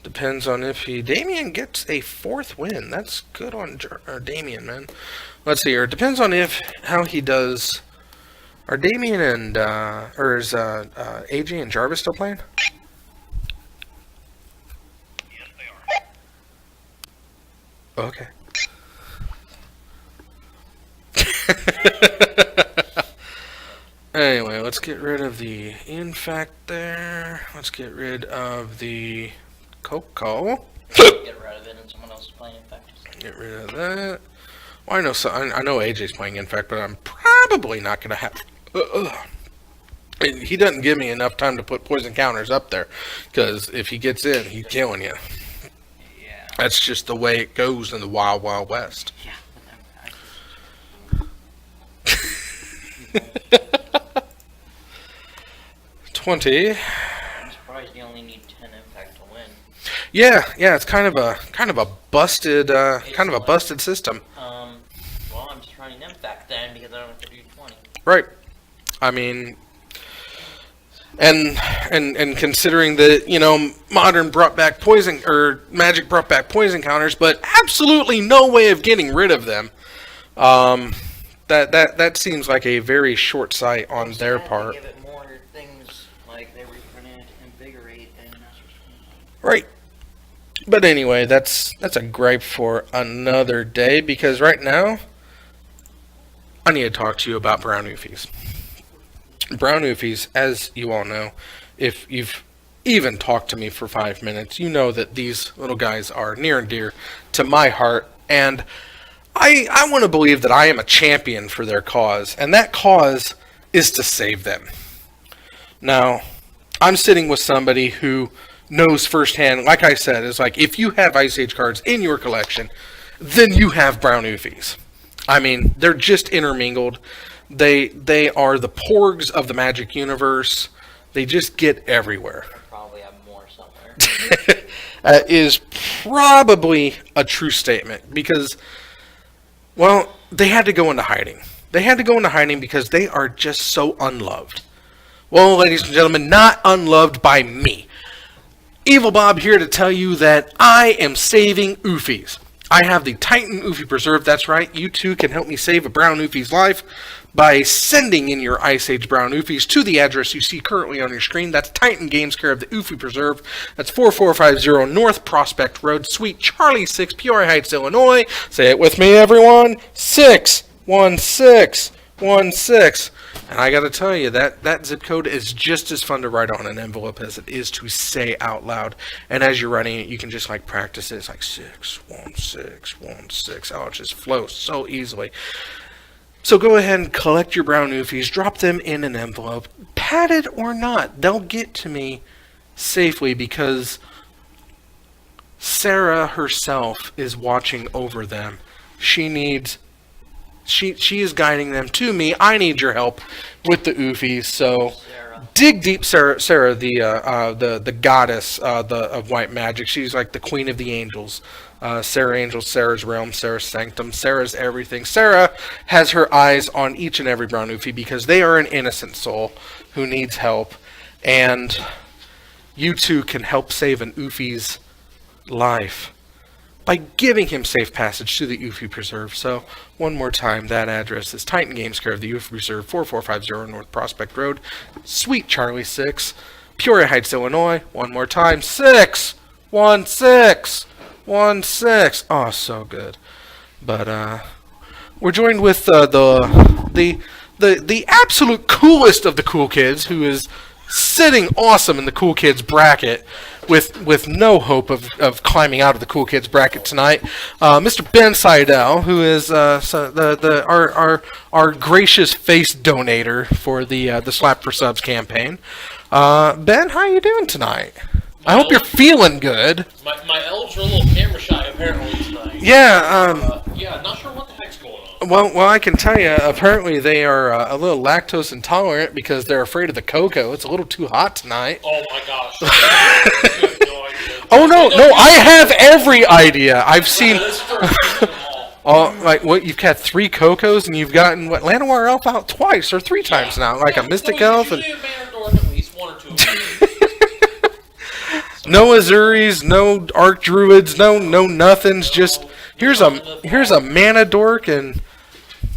Depends on if Damien gets a 4th win. That's good on Damien, man. Let's see here. It depends on how he does. Are Damien and or is AJ and Jarvis still playing? Yes, they are. Okay. Anyway, let's get rid of the infect there. Let's get rid of the Coco. Get rid of it, and someone else is playing infect. Get rid of that. Well, I know AJ's playing infect, but I'm probably not gonna have. He doesn't give me enough time to put poison counters up there, because if he gets in, he's killing you. Yeah. That's just the way it goes in the Wild Wild West. Yeah. 20. I'm surprised you only need 10 impact to win. Yeah, it's kind of a busted system. Well, I'm just running impact then because I don't have to do 20. Right. I mean, and considering that, you know, modern brought back poison, or Magic brought back poison counters, but absolutely no way of getting rid of them. That seems like a very short sight on their part. Give it more things like they were going to invigorate and that's what's Right. But anyway, that's a gripe for another day, because right now I need to talk to you about brown oofies. Brown oofies, as you all know, if you've even talked to me for 5 minutes, you know that these little guys are near and dear to my heart, and I want to believe that I am a champion for their cause, and that cause is to save them. Now, I'm sitting with somebody who knows firsthand, like I said, is like, if you have Ice Age cards in your collection, then you have brown oofies. I mean, they're just intermingled. They are the porgs of the Magic universe. They just get everywhere. probably have more somewhere. Is probably a true statement, because, well, they had to go into hiding. They had to go into hiding because they are just so unloved. Well, ladies and gentlemen, not unloved by me. Evil Bob here to tell you that I am saving oofies. I have the Titan Oofy Preserve. That's right, you too can help me save a brown oofie's life by sending in your Ice Age brown oofies to the address you see currently on your screen. That's Titan Games, care of the Oofy Preserve. That's 4450 North Prospect Road, Suite Charlie 6, Peoria Heights, Illinois. Say it with me, everyone. 61616. And I gotta tell you, that zip code is just as fun to write on an envelope as it is to say out loud. And as you're writing it, you can just like practice it. It's like 61616. Oh, it just flows so easily. So go ahead and collect your brown oofies, drop them in an envelope, padded or not. They'll get to me safely because Sarah herself is watching over them. She is guiding them to me. I need your help with the oofies. So Sarah. dig deep, Sarah, the goddess of white magic. She's like the queen of the angels. Sarah Angel, Sarah's realm, Sarah's sanctum, Sarah's everything. Sarah has her eyes on each and every brown oofie because they are an innocent soul who needs help, and you too can help save an oofie's life by giving him safe passage to the Oofy Preserve. So, one more time, that address is Titan Games, care of the Oofy Preserve, 4450 North Prospect Road, Suite Charlie 6, Peoria Heights, Illinois. One more time, 61616. Oh, so good. But we're joined with the absolute coolest of the cool kids, who is sitting awesome in the cool kids bracket, with no hope of climbing out of the cool kids bracket tonight. Mr. Ben Seidel, who is our gracious face donator for the Slap for Subs campaign. Ben, how are you doing tonight? I hope you're feeling good. My elves are a little camera shy apparently tonight. Yeah. Yeah, not sure what the heck's going on. Well, I can tell you, apparently they are a little lactose intolerant because they're afraid of the cocoa. It's a little too hot tonight. Oh my gosh. You have no idea. Oh, no, I have every idea. I've seen... This is for all. Like, what, you've had 3 Cocos, and you've gotten, what, Llanowar Elf out twice or 3 times now, like a Mystic Elf. And Usually a Manadorn, at least 1 or 2 of them. no Azuris, no Arc Druids, no nothings, just, here's a Mana Dork, and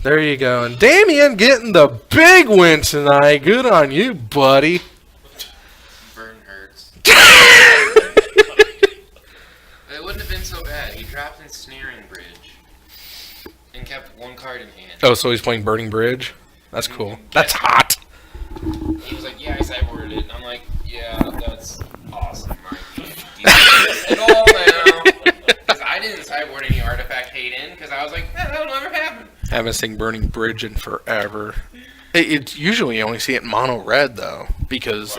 there you go. And Damien getting the big win tonight. Good on you, buddy. Burn hurts. It wouldn't have been so bad. He dropped Ensnaring Bridge and kept 1 card in hand. Oh, so he's playing Burning Bridge? That's cool. That's hot. He was like, yeah, I sideboarded it. And I'm like, yeah, that's awesome. I can't do this at all now. Because I didn't sideboard any artifact hate in, because I was like, that'll never happen. Haven't seen Burning Bridge in forever. It's usually you only see it in mono red though, because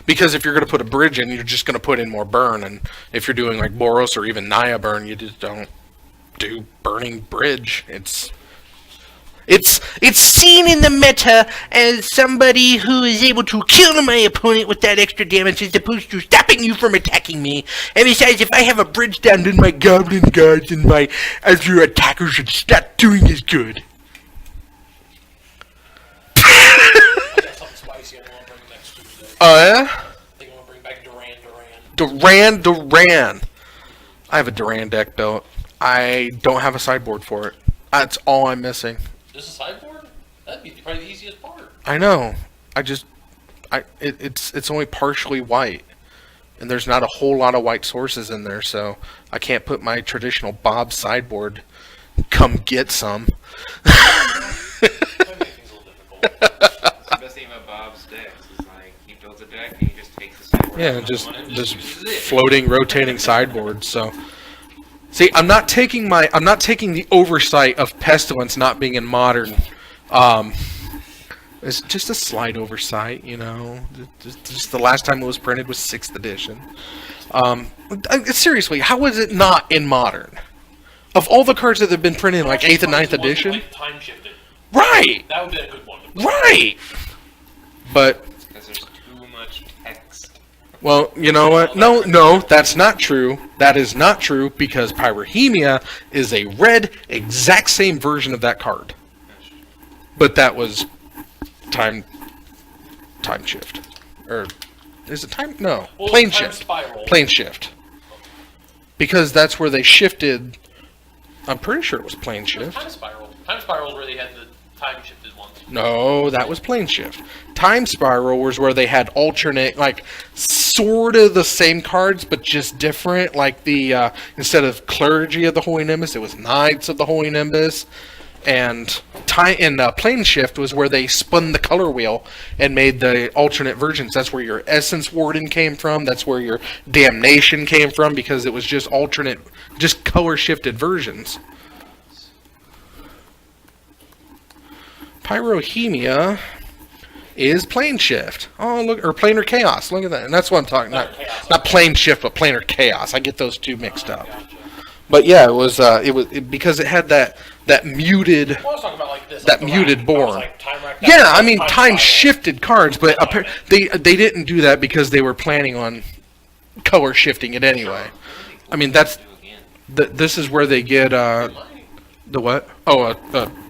because if you're going to put a bridge in, you're just going to put in more burn, and if you're doing like Boros or even Naya burn, you just don't do Burning Bridge. It's seen in the meta as somebody who is able to kill my opponent with that extra damage as opposed to stopping you from attacking me. And besides, if I have a bridge down, then my goblin guards and my other attackers should stop doing as good. think I'm gonna bring next Tuesday. Oh yeah. I think I'm gonna bring back Duran. I have a Duran deck built. I don't have a sideboard for it. That's all I'm missing. This is sideboard? That'd be probably the easiest part. I know. It's only partially white, and there's not a whole lot of white sources in there, so I can't put my traditional Bob sideboard. Come get some. That makes things a little difficult. The best thing about Bob's decks is like he builds a deck and he just takes the sideboard. Yeah, out just of one and just uses it. floating, rotating sideboards. So, see, I'm not taking the oversight of Pestilence not being in Modern. It's just a slight oversight, you know. Just the last time it was printed was 6th edition. Seriously, how was it not in Modern? Of all the cards that have been printed in like 8th and 9th edition, Like time shifted. right, That would be a good one. right. But Because there's too much text. well, you know what? No, that's not true. That is not true because Pyrrhemia is a red, exact same version of that card. But that was time shift, or is it time? No, Well, plane time shift. spiral. Plane shift. Because that's where they shifted. I'm pretty sure it was plane shift. Time spiral. Time spiral is where they had the time shifted ones. No, that was plane shift. Time Spiral was where they had alternate, like, sort of the same cards, but just different. Like the instead of Clergy of the Holy Nimbus, it was Knights of the Holy Nimbus. And Plane Shift was where they spun the color wheel and made the alternate versions. That's where your Essence Warden came from. That's where your Damnation came from, because it was just alternate, just color shifted versions. Pyrrhemia is Plane Shift. Oh, look, or Planar Chaos. Look at that. And that's what I'm talking about. Not Plane Shift, but Planar Chaos. I get those two mixed up. But yeah, it was because it had that muted. Well, I was talking about like this. That like the muted rack. born. I was like, time rack, Yeah, I that's mean, time spiral. shifted cards, but they didn't do that because they were planning on color shifting it anyway. I mean, that's this is where they get the what? Oh,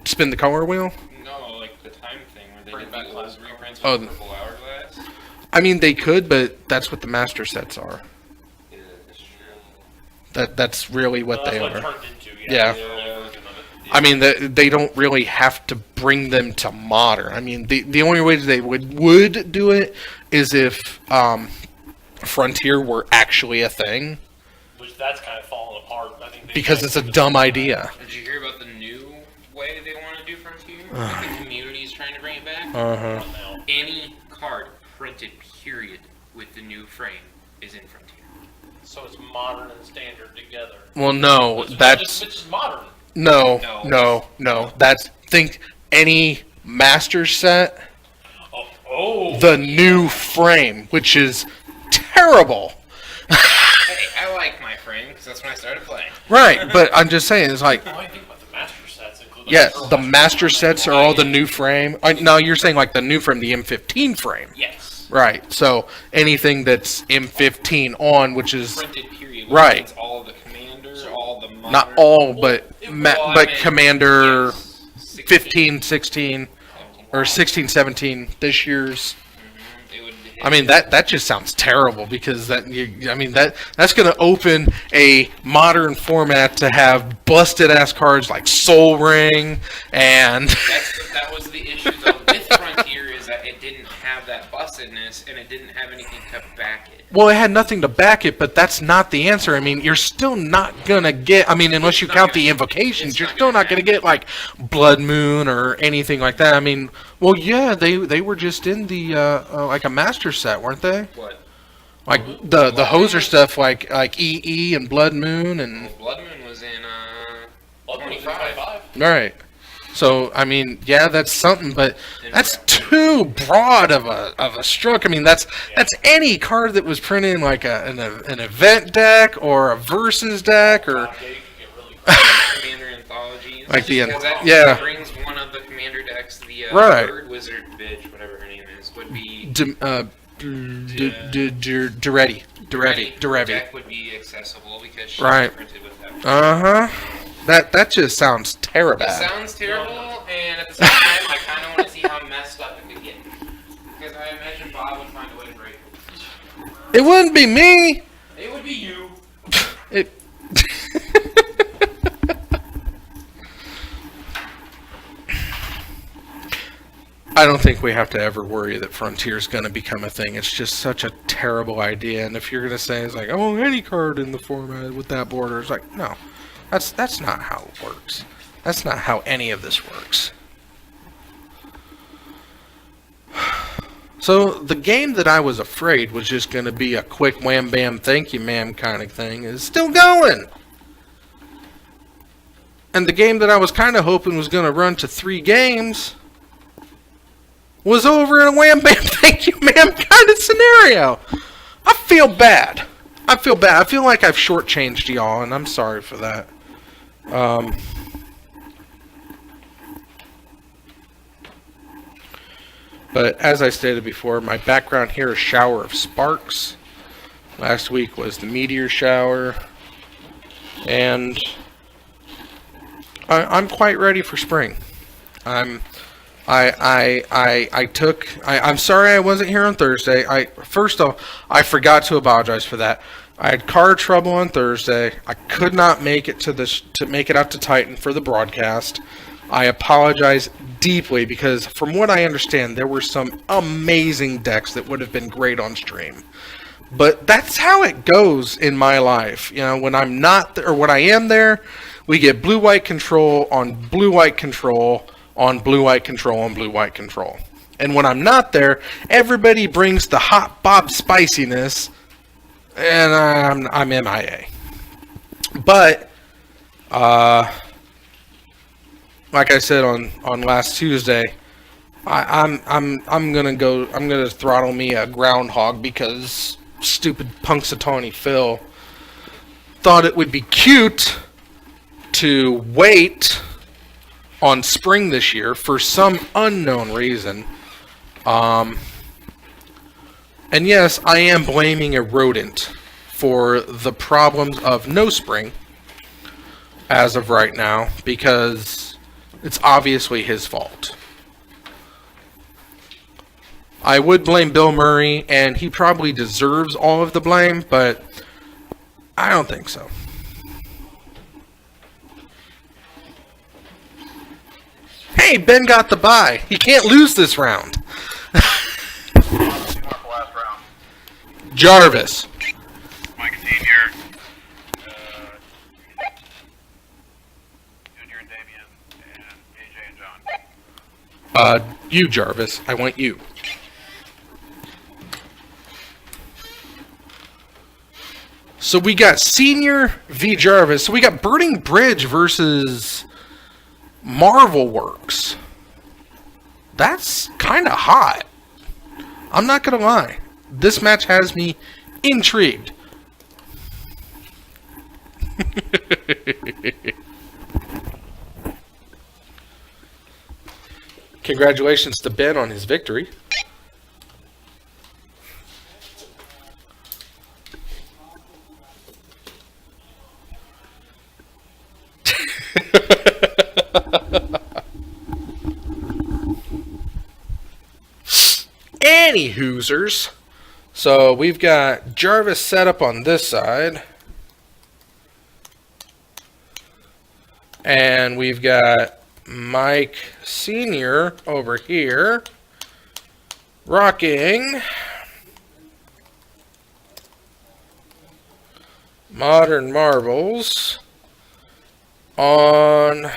spin the color wheel. No, like the time thing where they Bring did back the classic. reprints Oh, with Purple Hourglass. I mean, they could, but that's what the master sets are. Yeah, that's true. That's really what Well, they that's are. what it turned into. Yeah. It's an early version of it. I mean, they don't really have to bring them to modern. I mean, the only way they would do it is if Frontier were actually a thing, Which that's kind of falling apart. I think because it's a dumb idea. Did you hear about the new way they want to do Frontier? Like the community is trying to bring it back. Uh-huh. Now. Any card printed, period, with the new frame is in Frontier. So it's modern and standard together. Well, no, It's that's just modern. no. That's think any master set, Oh. the new frame, which is terrible. Hey, I like my frame because that's when I started playing. Right, but I'm just saying, it's like, I think about the master sets include. yeah, the master sets are all the new frame. No, you're saying like the new frame, the M15 frame. Yes. Right, so anything that's M15 on, which is Printed, period. Right. It's all of the commander, all the modern. not all, but Well, I but mean, Commander yes, 15, 16, or 16, 17 this year's. It would hit I mean that just sounds terrible because that's going to open a modern format to have busted ass cards like Soul Ring and that was the issue though with Frontier is that it didn't have that bustedness and it didn't have anything to back it. well, it had nothing to back it, but that's not the answer. I mean, you're still not gonna get. I mean, unless you count the invocations, you're still not gonna get like Blood Moon or anything like that. I mean, well, yeah, they were just in the like a master set, weren't they? What? Like the hoser stuff, like EE and Blood Moon and Blood Moon was in Well, 25. 25. right. So I mean, yeah, that's something, but that's too broad of a stroke. I mean, that's any card that was printed in like an event deck or a versus deck or Yeah, you can get really Commander Anthologies. Like the- Because that yeah. brings one of the commander decks, the Right. Bird Wizard bitch, whatever her name is, would be Derevi. deck would be accessible because she's Right. printed with that. That just sounds terrible. It sounds terrible, and at the same time, I kind of want to see how messed up it could get. Because I It wouldn't be me. It would be you. It. I don't think we have to ever worry that Frontier's going to become a thing. It's just such a terrible idea. And if you're going to say it's like, oh, any card in the format with that border, it's like, no, that's not how it works. That's not how any of this works. So the game that I was afraid was just going to be a quick wham bam thank you ma'am kind of thing is still going. And the game that I was kind of hoping was going to run to 3 games was over in a wham bam thank you ma'am kind of scenario. I feel bad. I feel like I've shortchanged y'all, and I'm sorry for that. But as I stated before, my background here is Shower of Sparks. Last week was the Meteor Shower. And I'm quite ready for spring. I'm sorry I wasn't here on Thursday. First off, I forgot to apologize for that. I had car trouble on Thursday. I could not make it to make it out to Titan for the broadcast. I apologize deeply because from what I understand, there were some amazing decks that would have been great on stream. But that's how it goes in my life. You know, when I'm not there, or when I am there, we get blue-white control on blue-white control on blue-white control on blue-white control. And when I'm not there, everybody brings the hot bob spiciness, and I'm MIA. But like I said on last Tuesday, I'm gonna throttle me a groundhog because stupid Punxsutawney Phil thought it would be cute to wait on spring this year for some unknown reason. And yes, I am blaming a rodent for the problems of no spring as of right now because it's obviously his fault. I would blame Bill Murray, and he probably deserves all of the blame, but I don't think so. Hey, Ben got the bye. He can't lose this round. Last round. Jarvis. Mike Senior, Junior and Damien, and AJ and John. You, Jarvis. I want you. So we got Senior v. Jarvis. So we got Burning Bridge versus Marvel Works. That's kind of hot. I'm not going to lie. This match has me intrigued. Congratulations to Ben on his victory. Any Hoosers. So we've got Jarvis set up on this side. And we've got Mike Senior over here. Rocking Modern Marvels on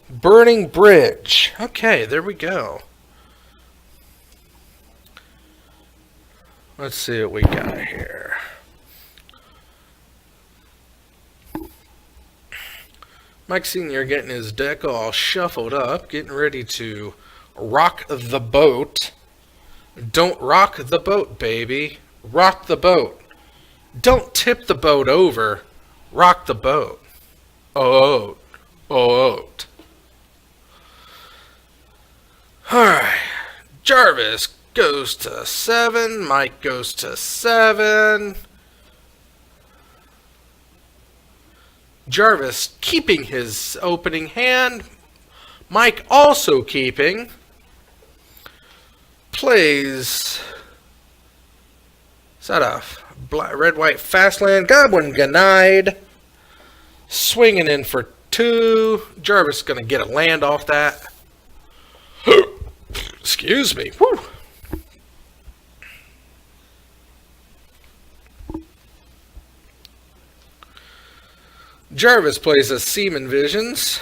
Burning Bridge. Okay, there we go. Let's see what we got here. Mike Senior getting his deck all shuffled up, getting ready to rock the boat. Don't rock the boat, baby. Rock the boat. Don't tip the boat over. Rock the boat. Oh, oh. Alright. Jarvis goes to 7. Mike goes to 7. Jarvis keeping his opening hand. Mike also keeping. plays. Is that a red, white, fast land? Goblin denied. Swinging in for 2. Jarvis going to get a land off that. Excuse me. Whew. Jarvis plays a Seaman Visions.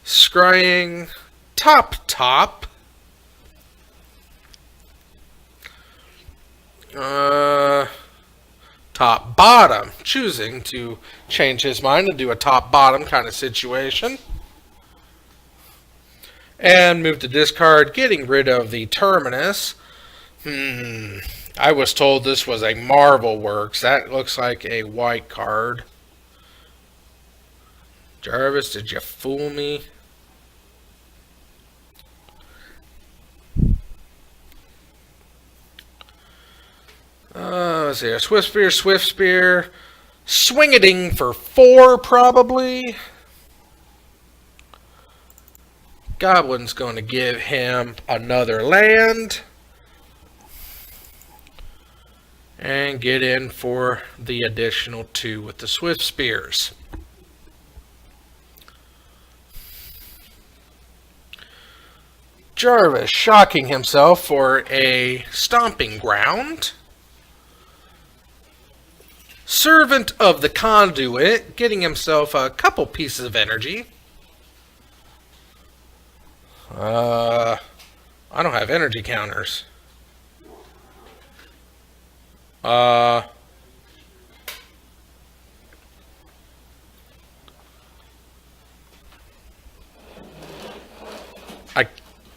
Scrying top. Top bottom. Choosing to change his mind and do a top bottom kind of situation. And move to discard, getting rid of the Terminus. I was told this was a Marvel Works. That looks like a white card. Jarvis, did you fool me? Let's see. Swift Spear. Swing-a-ding for 4, probably. Goblin's going to give him another land. And get in for the additional 2 with the Swift Spears. Jarvis shocking himself for a Stomping Ground. Servant of the Conduit, getting himself a couple pieces of energy. I don't have energy counters. I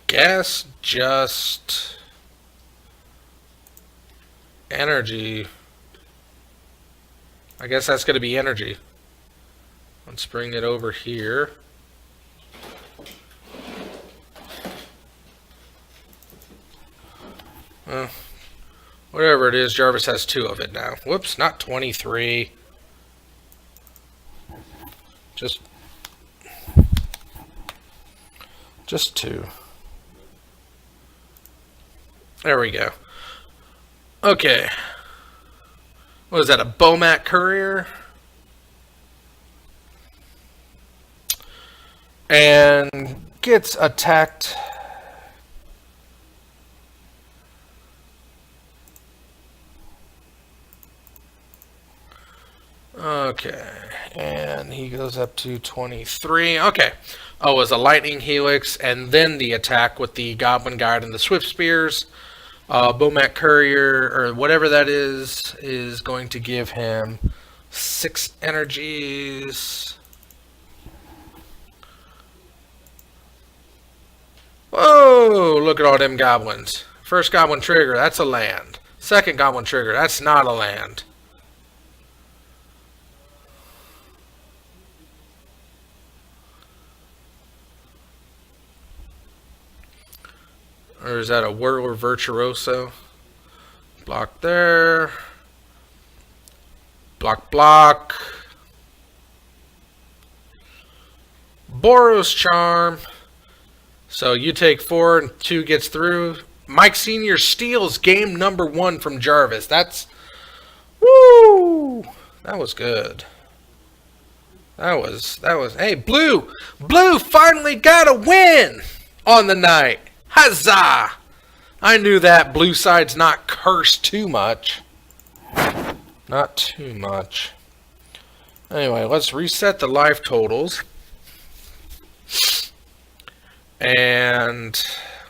guess just energy. I guess that's going to be energy. Let's bring it over here. Whatever it is, Jarvis has 2 of it now. Whoops, not 23. Just 2. There we go. Okay. What is that, a Bomat Courier? And gets attacked. Okay, and he goes up to 23. Okay. Oh, it was a Lightning Helix, and then the attack with the Goblin Guide and the Swift Spears. Bomat Courier, or whatever that is going to give him 6 energies. Whoa, look at all them goblins. First Goblin Trigger, that's a land. Second Goblin Trigger, that's not a land. Or is that a Whirler Virtuoso? Block there. Block. Boros Charm. So you take 4 and 2 gets through. Mike Sr. steals game number 1 from Jarvis. That's... Woo! That was good. That was... Hey, Blue! Blue finally got a win on the night. Huzzah! I knew that blue side's not cursed too much. Not too much. Anyway, let's reset the life totals. And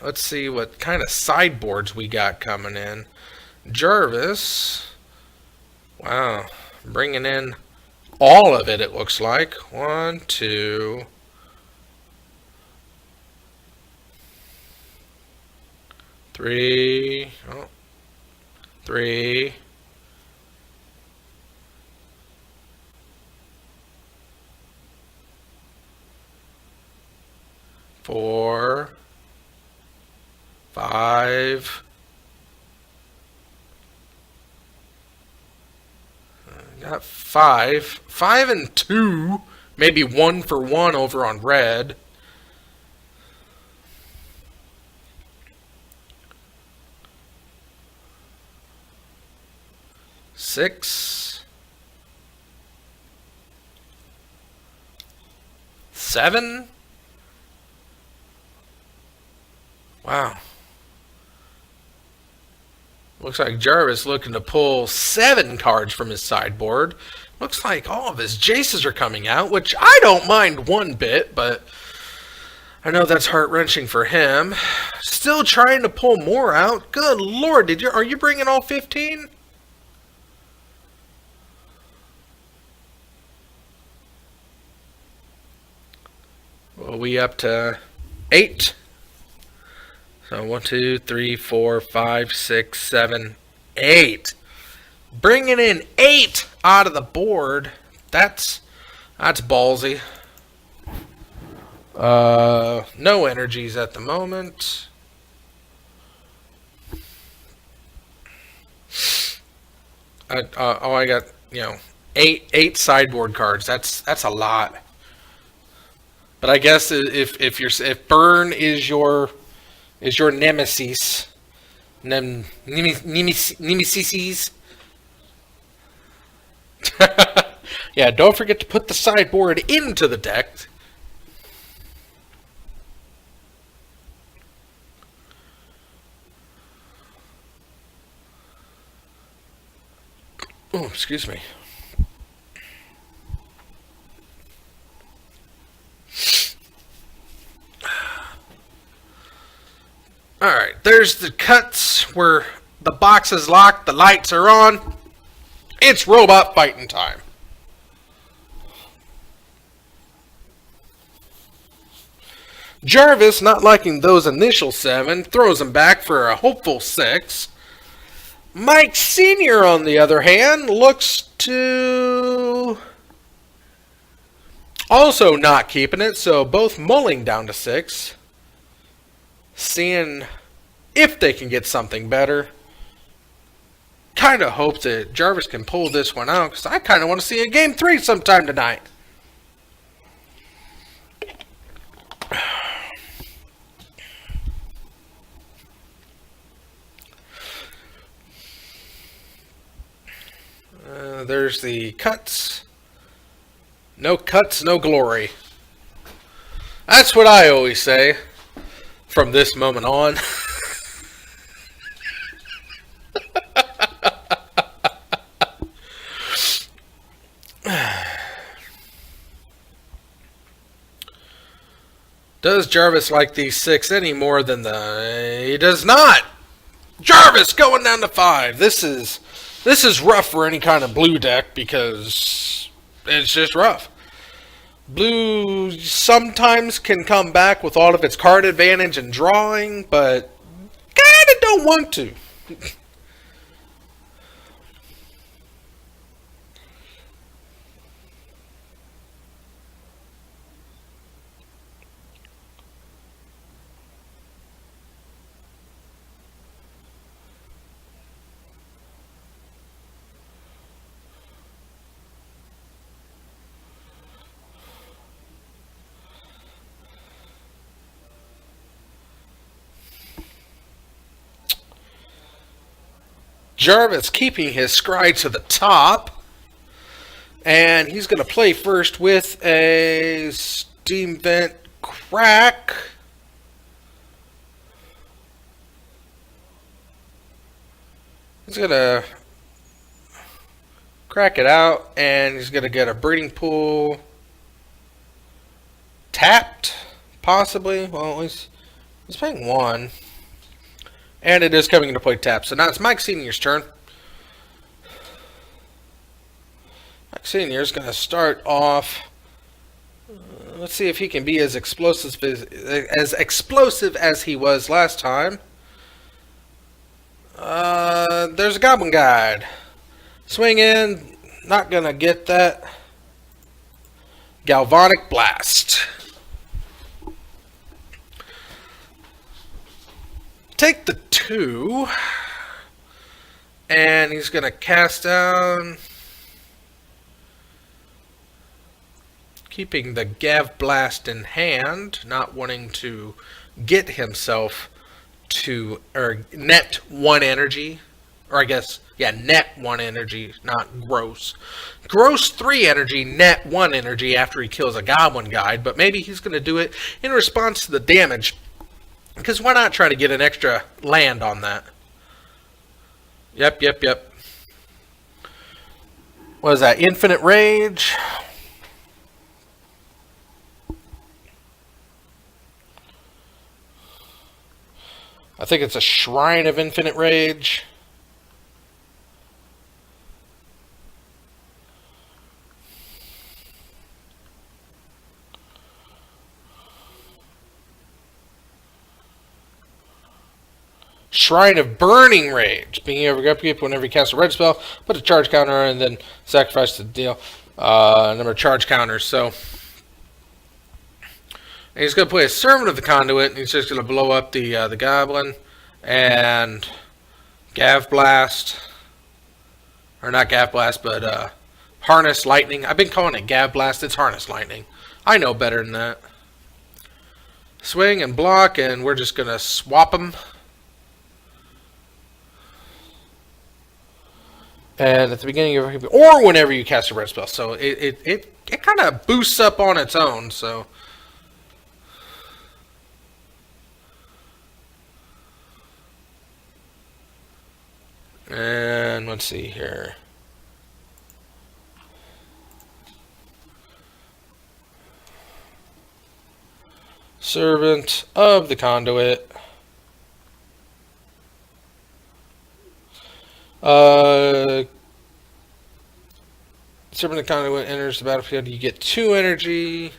let's see what kind of sideboards we got coming in. Jarvis. Wow. Bringing in all of it, it looks like. 1, 2... 3, 3, 4, 5, got 5 and 2, maybe 1 for 1 over on red. 6, 7. Wow. Looks like Jarvis looking to pull 7 cards from his sideboard. Looks like all of his Jaces are coming out, which I don't mind one bit, but I know that's heart-wrenching for him. Still trying to pull more out. Good Lord, are you bringing all 15? Well, we up to 8. So 1, 2, 3, 4, 5, 6, 7, 8. Bringing in 8 out of the board. That's ballsy. No energies at the moment. I got, 8 sideboard cards. That's a lot. But I guess if Burn is your nemesis, nemesis. Yeah, don't forget to put the sideboard into the deck. Oh, excuse me. Alright, there's the cuts where the box is locked, the lights are on. It's robot fighting time. Jarvis, not liking those initial 7, throws him back for a hopeful 6. Mike Sr., on the other hand, looks to also not keeping it, so both mulling down to 6. Seeing if they can get something better. Kind of hope that Jarvis can pull this one out, because I kind of want to see a Game 3 sometime tonight. There's the cuts. No cuts, no glory. That's what I always say from this moment on. Does Jarvis like these 6 any more than he does not? Jarvis going down to 5. This is rough for any kind of blue deck because it's just rough. Blue sometimes can come back with all of its card advantage and drawing, but kind of don't want to. Jarvis keeping his scry to the top. And he's going to play first with a Steam Vent Crack. He's going to crack it out, and he's going to get a breeding pool tapped, possibly. Well, he's playing 1. And it is coming into play tap. So now it's Mike Sr.'s turn. Mike Sr. is going to start off. Let's see if he can be as explosive as he was last time. There's a Goblin Guide. Swing in. Not going to get that. Galvanic Blast. Take the 2, and he's going to cast down, keeping the Gav Blast in hand, not wanting to get himself to net 1 energy Or I guess, yeah, net 1 energy, not gross. Gross 3 energy, net 1 energy after he kills a goblin guide, but maybe he's going to do it in response to the damage. Because why not try to get an extra land on that? Yep. What is that? Infinite Rage? I think it's a Shrine of Infinite Rage. Shrine of Burning Rage. Being able to upkeep whenever you cast a red spell, put a charge counter on and then sacrifice to deal number of charge counters. So and he's going to play a Servant of the Conduit, and he's just going to blow up the Goblin and Gav Blast. Or not Gav Blast, but Harness Lightning. I've been calling it Gav Blast. It's Harness Lightning. I know better than that. Swing and block, and we're just going to swap them. And at the beginning of or whenever you cast a red spell. So it kind of boosts up on its own, so... And let's see here. Servant of the Conduit. Servant of the Conduit enters the battlefield. You get 2 energy.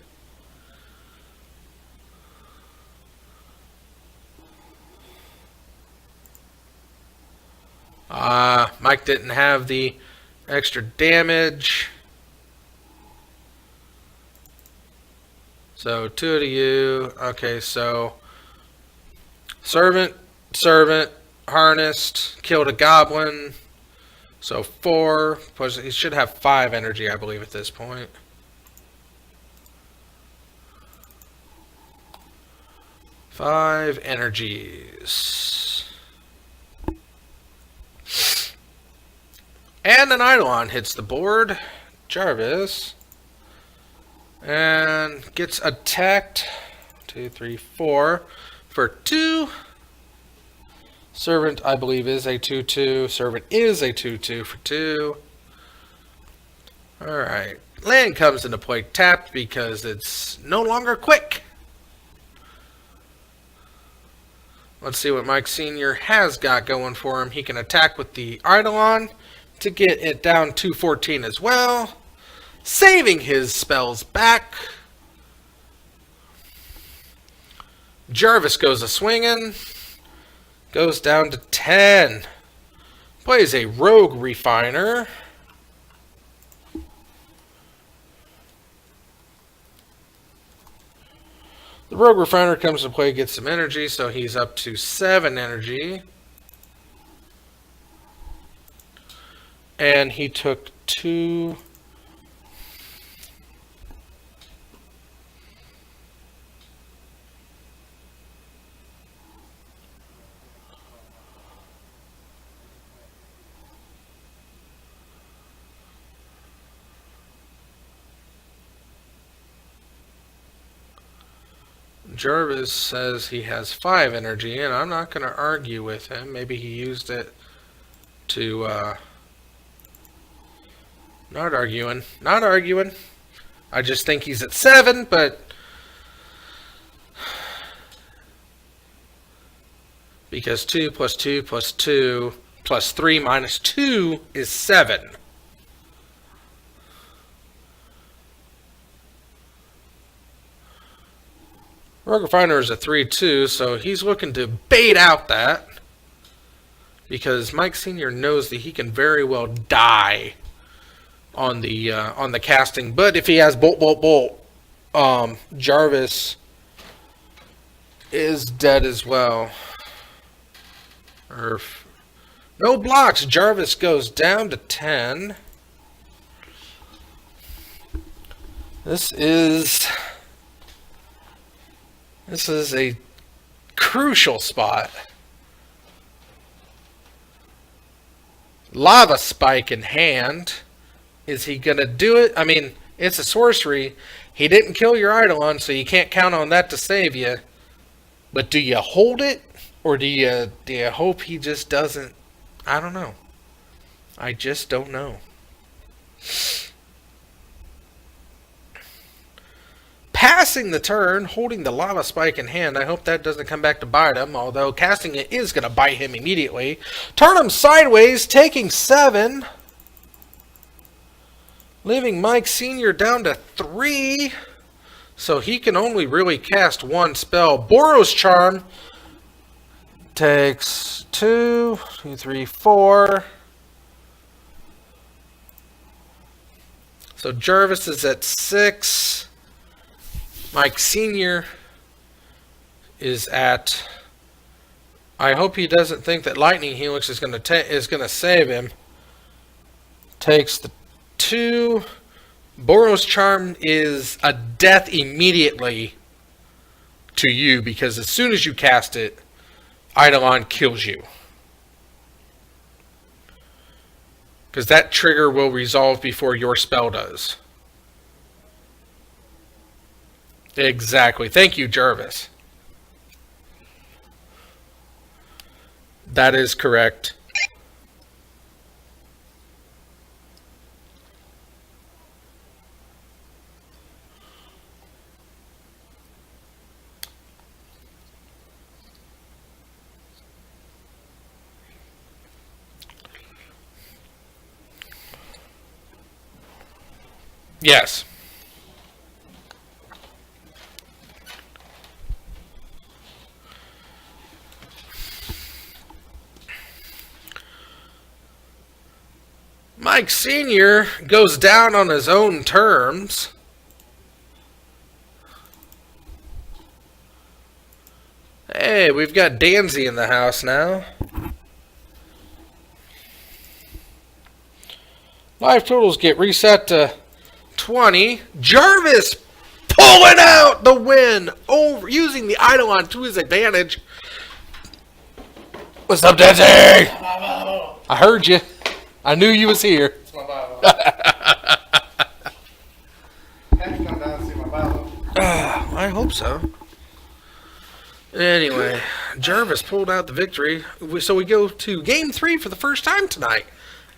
Mike didn't have the extra damage. So 2 to you. Okay, so Servant, Harnessed, killed a Goblin. So 4, plus he should have 5 energy, I believe, at this point. Five energies. And an Eidolon hits the board. Jarvis. And gets attacked. 2, 3, 4. For 2. Servant, I believe, is a 2/2. Servant is a 2/2 for 2. Alright. Land comes into play tapped because it's no longer quick. Let's see what Mike Sr. has got going for him. He can attack with the Eidolon to get it down to 14 as well. Saving his spells back. Jarvis goes a-swinging. Goes down to 10. Plays a Rogue Refiner. The Rogue Refiner comes to play, gets some energy, so he's up to 7 energy. And he took 2... Jarvis says he has 5 energy, and I'm not going to argue with him. Maybe he used it to, Not arguing. I just think he's at 7, but... Because 2 plus 2 plus 2 plus 3 minus 2 is 7. Rogue Refiner is a 3/2, so he's looking to bait out that. Because Mike Sr. knows that he can very well die on the casting. But if he has bolt, Jarvis is dead as well. No blocks. Jarvis goes down to 10. This is a crucial spot. Lava Spike in hand. Is he going to do it? I mean, it's a sorcery. He didn't kill your Eidolon, so you can't count on that to save you. But do you hold it? Or do you hope he just doesn't? I don't know. I just don't know. Passing the turn, holding the Lava Spike in hand. I hope that doesn't come back to bite him, although casting it is going to bite him immediately. Turn him sideways, taking 7. Leaving Mike Sr. down to 3. So he can only really cast 1 spell. Boros Charm takes 2, 3, 4. So Jarvis is at 6. Mike Sr. is at... I hope he doesn't think that Lightning Helix is going to save him. Takes the 2. Boros Charm is a death immediately to you because as soon as you cast it, Eidolon kills you. Because that trigger will resolve before your spell does. Exactly. Thank you, Jarvis. That is correct. Yes. Mike Sr. goes down on his own terms. Hey, we've got Danzy in the house now. Life totals get reset to 20. Jarvis pulling out the win over using the Eidolon to his advantage. What's up, Danzy? I heard you. I knew you was here. It's my Bible. Have to come down and see my Bible. I hope so. Anyway, Jarvis pulled out the victory. So we go to game 3 for the first time tonight.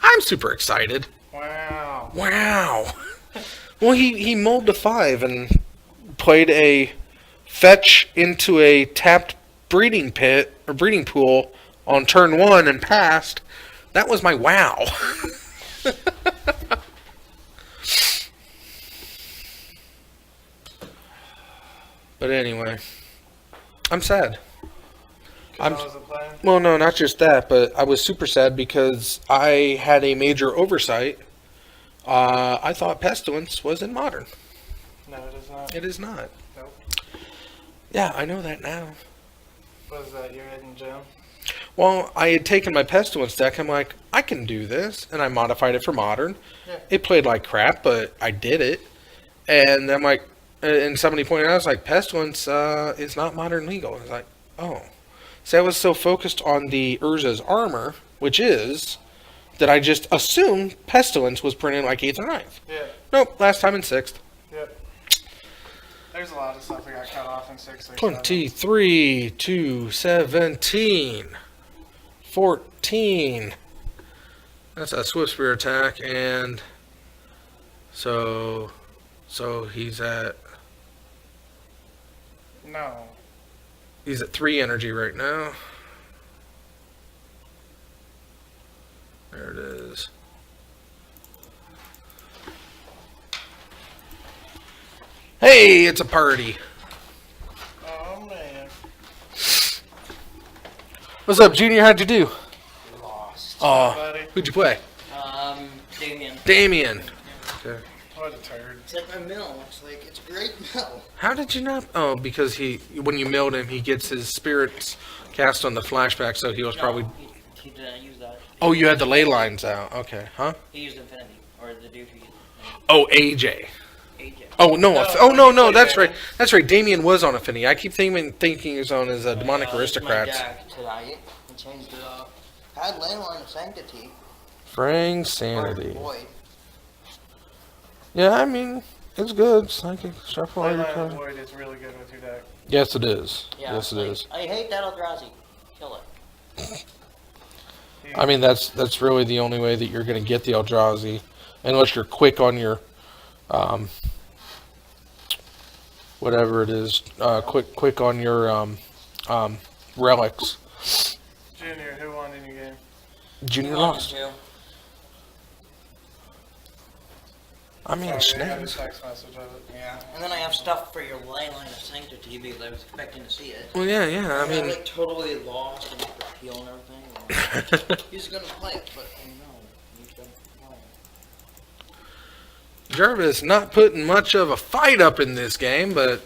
I'm super excited. Wow. Wow. Well, he mulled to 5 and played a fetch into a tapped breeding pit or breeding pool on turn 1 and passed. That was my wow. But anyway, I'm sad. I wasn't playing. Well, no, not just that, but I was super sad because I had a major oversight. I thought Pestilence was in Modern. No, it is not. It is not. Nope. Yeah, I know that now. What is that, your hidden gem? Well, I had taken my Pestilence deck. I'm like, I can do this. And I modified it for Modern. Yeah. It played like crap, but I did it. And I'm like, and somebody pointed out, I was like, Pestilence is not Modern legal. I was like, oh. See, I was so focused on the Urza's armor, which is, that I just assumed Pestilence was printed like 8th or 9th. Yeah. Nope, last time in 6th. Yep. There's a lot of stuff that got cut off in 6 or 7. 23 to 17. 14. That's a Swift Spear attack, and so he's at No. he's at 3 energy right now. There it is. Hey, it's a party. Oh, man. What's up, Junior? How'd you do? Lost. Oh, Buddy. who'd you play? Damien. Damien. Okay. What a turd. It's like my mill. It's like, it's a great mill. How did you not? Oh, because when you milled him, he gets his spirits cast on the flashback, so he was probably... He didn't use that. Oh, you had the ley lines out. Okay, huh? He used Infinity. Or the dude who used Oh, AJ. AJ. Oh, no. No, he That's played right. That's right. Damien was on Affinity. I keep thinking he was on as a demonic My aristocrats. deck tonight and changed it up. Had Leyline of Sanctity Fraying Sanity. Void. Yeah, I mean, it's good. Psychic, shuffle all your Leyline cards. Void is really good with your deck. Yes, it is. Yeah, Yes, it like, is. I hate that Eldrazi. Kill it. I mean, that's really the only way that you're going to get the Eldrazi, unless you're quick on your, whatever it is, quick on your relics. Junior, who won in your game? Junior One and lost. two. I mean, Oh, we got a snaps. text message of it. Yeah. And then I have stuff for your Leyline of Sanctity because I was expecting to see it. Well, yeah. I I'm mean, like totally lost and have to heal and everything. He's gonna play it, but I know he's gonna play it. Jarvis not putting much of a fight up in this game, but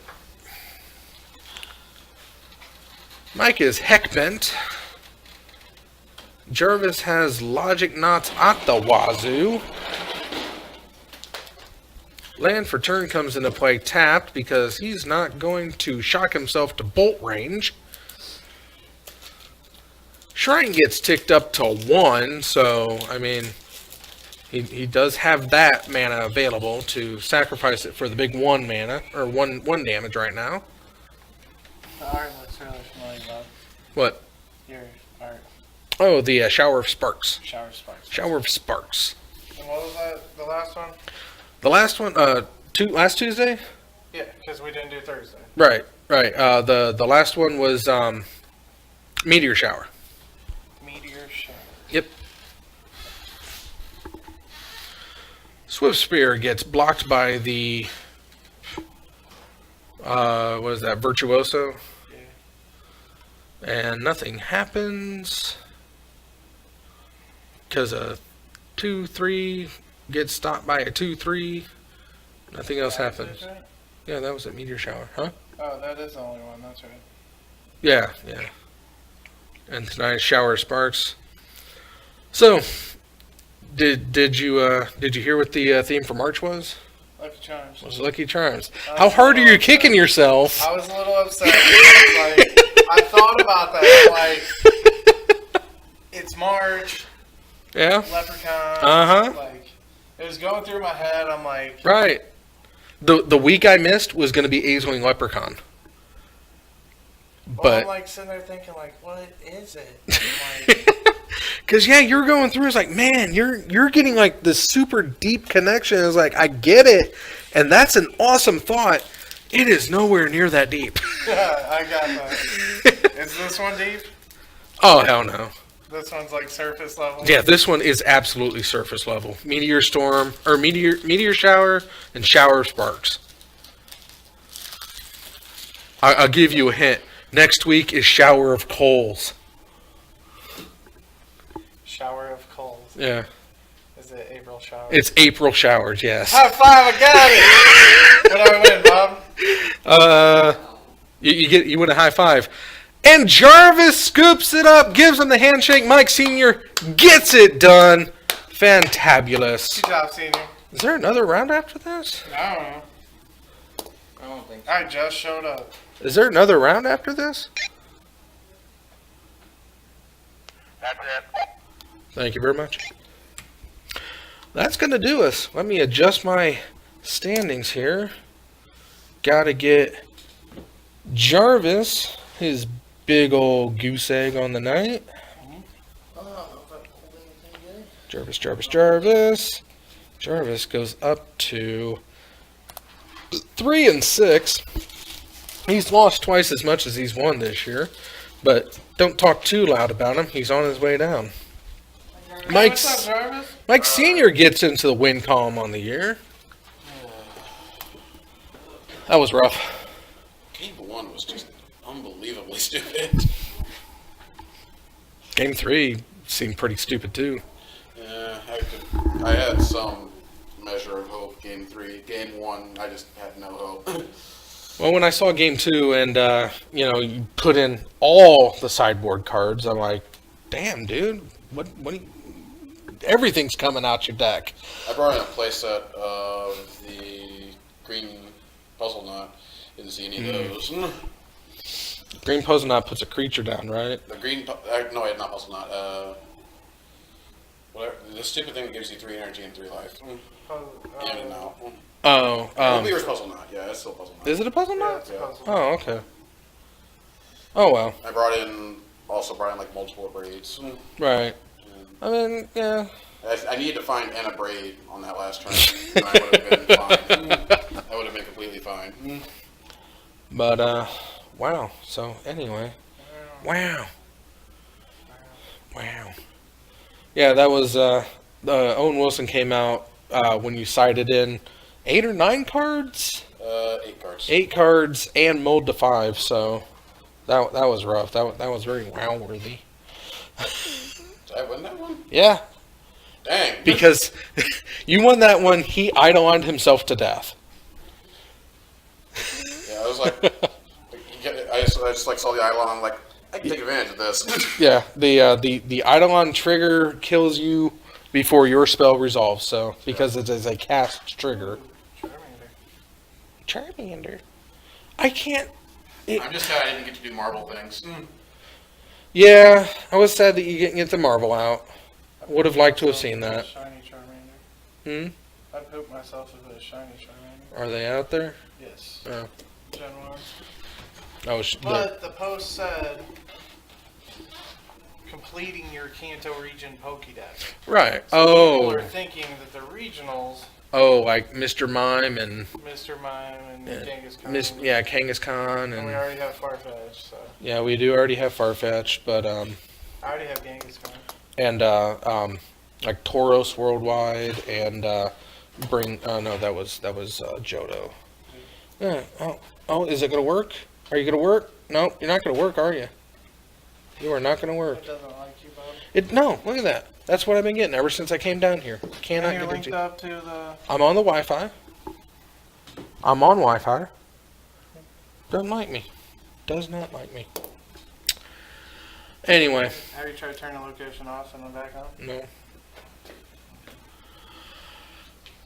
Mike is heck bent. Jarvis has logic knots at the wazoo. Land for turn comes into play tapped because he's not going to shock himself to bolt range. Shrine gets ticked up to 1, so, I mean, he does have that mana available to sacrifice it for the big 1 mana, or 1 damage right now. The art looks really familiar, Bob. What? Your art. Oh, the Shower of Sparks. Shower Sparks. Shower of Sparks. And what was that? The last one? The last one, last Tuesday? Yeah, because we didn't do Thursday. Right. The last one was Meteor Shower. Meteor Shower. Yep. Swift Spear gets blocked by the what is that, Virtuoso? Yeah. And nothing happens because a 2/3 gets stopped by a 2/3. Nothing else happens. Right? Yeah, that was a Meteor Shower, huh? Oh, that is the only one. That's right. Yeah. And tonight's Shower of Sparks. So, did you hear what the theme for March was? Lucky Charms. It was Lucky Charms. How hard are you kicking yourself? I was a little upset. Like, I thought about that. Like, it's March. Yeah. Leprechaun. Uh-huh. Like, it was going through my head. I'm like, Right. The week I missed was going to be Aisling Leprechaun. well, But I'm like sitting there thinking, like, what is it? I'm like, because yeah, you're going through. It's like, man, you're getting like this super deep connection. It's like, I get it, and that's an awesome thought. It is nowhere near that deep. yeah, I got that. Is this one deep? Oh hell no. This one's like surface level. Yeah, this one is absolutely surface level. Meteor Storm or Meteor Shower and Shower of Sparks. I'll give you a hint. Next week is Shower of Coals. Shower of coals. Yeah, Is it April shower? it's April showers. Yes. High five! I got it. What do I win, Bob? You win a high five. And Jarvis scoops it up, gives him the handshake. Mike Sr. gets it done. Fantabulous. Good job, senior. Is there another round after this? I don't know. I don't think so. I just showed up. Is there another round after this? That's it. Thank you very much. That's going to do us. Let me adjust my standings here. Got to get Jarvis his big old goose egg on the night. Jarvis. Jarvis goes up to 3-6. He's lost twice as much as he's won this year, but don't talk too loud about him. He's on his way down. What's up, Jarvis? Mike Sr. gets into the win column on the year. That was rough. Game 1 was just unbelievably stupid. Game 3 seemed pretty stupid too. Yeah, I had some measure of hope. Game 3, Game 1, I just had no hope. Well, when I saw Game 2 and, you put in all the sideboard cards, I'm like, damn, dude, what everything's coming out your deck. I brought in a playset of the green puzzle knot. Didn't see any of those. Green Puzzle Knot puts a creature down, right? The green, no, not puzzle knot. Whatever. The stupid thing that gives you 3 energy and 3 life. In and out. Oh, Weaver's puzzle knot. Yeah, it's still puzzle knot. is it a puzzle Yeah, knot? it's a puzzle. Oh, okay. Oh well, I also brought in like multiple braids. right. And I mean, yeah. I needed to find and a braid on that last turn. And I would have been fine. I would have been completely fine. But wow. So anyway, wow. Yeah, that was Owen Wilson came out when you sided in 8 or 9 cards, 8 cards. 8 cards, and mulled to 5. So that was rough. That was very wow worthy. Did I win that one? Yeah, Dang. because you won that one. He eidoloned himself to death. Yeah, I was like, I just like saw the Eidolon. I'm like, I can take advantage of this. Yeah, the Eidolon trigger kills you before your spell resolves. So because it is a cast trigger. Charmander. I can't. I'm just sad I didn't get to do marble things. Yeah, I was sad that you didn't get the marble out. Would have liked to have seen that. Shiny Charmander. Hmm? I pooped myself with a shiny Charmander. Are they out there? Yes. Oh. Gen 1. Oh, But the post said completing your Kanto region Pokédex. right. So people Oh. are thinking that the regionals, Oh, like Mr. Mime and Mr. Mime and Yeah. Genghis Khan. Yeah, Kangaskhan And we and already have Farfetch, so yeah, we do already have Farfetch, but I already have Genghis Khan. and like Tauros Worldwide and bring. Oh no, that was Johto. Yeah. Oh, is it gonna work? Are you gonna work? No, you're not gonna work, are you? You are not gonna work. It doesn't like you, bud. No, look at that. That's what I've been getting ever since I came down here. Cannot And you're get linked into. up to the. I'm on the Wi-Fi. I'm on Wi-Fi. Doesn't like me. Does not like me. Anyway, Have you tried to turn the location off and then back on? no.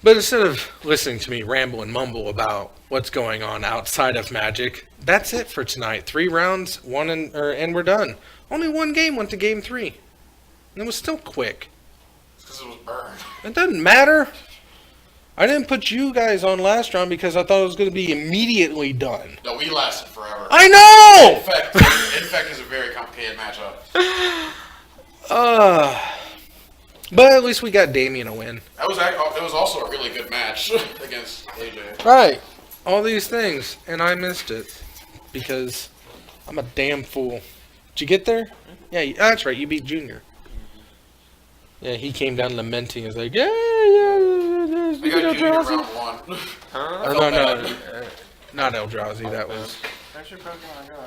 But instead of listening to me ramble and mumble about what's going on outside of Magic, that's it for tonight. 3 rounds, and we're done. Only 1 game went to game 3. And it was still quick. Because it was burned. It doesn't matter. I didn't put you guys on last round because I thought it was going to be immediately done. No, we lasted forever. I know! Infect is a very complicated matchup. But at least we got Damien a win. It was also a really good match against AJ. Right. All these things. And I missed it. Because I'm a damn fool. Did you get there? Yeah, that's right. You beat Junior. Yeah, he came down lamenting. He was like, yeah. I got Junior round 1. No. Not Eldrazi. That was Where's your Pokemon going,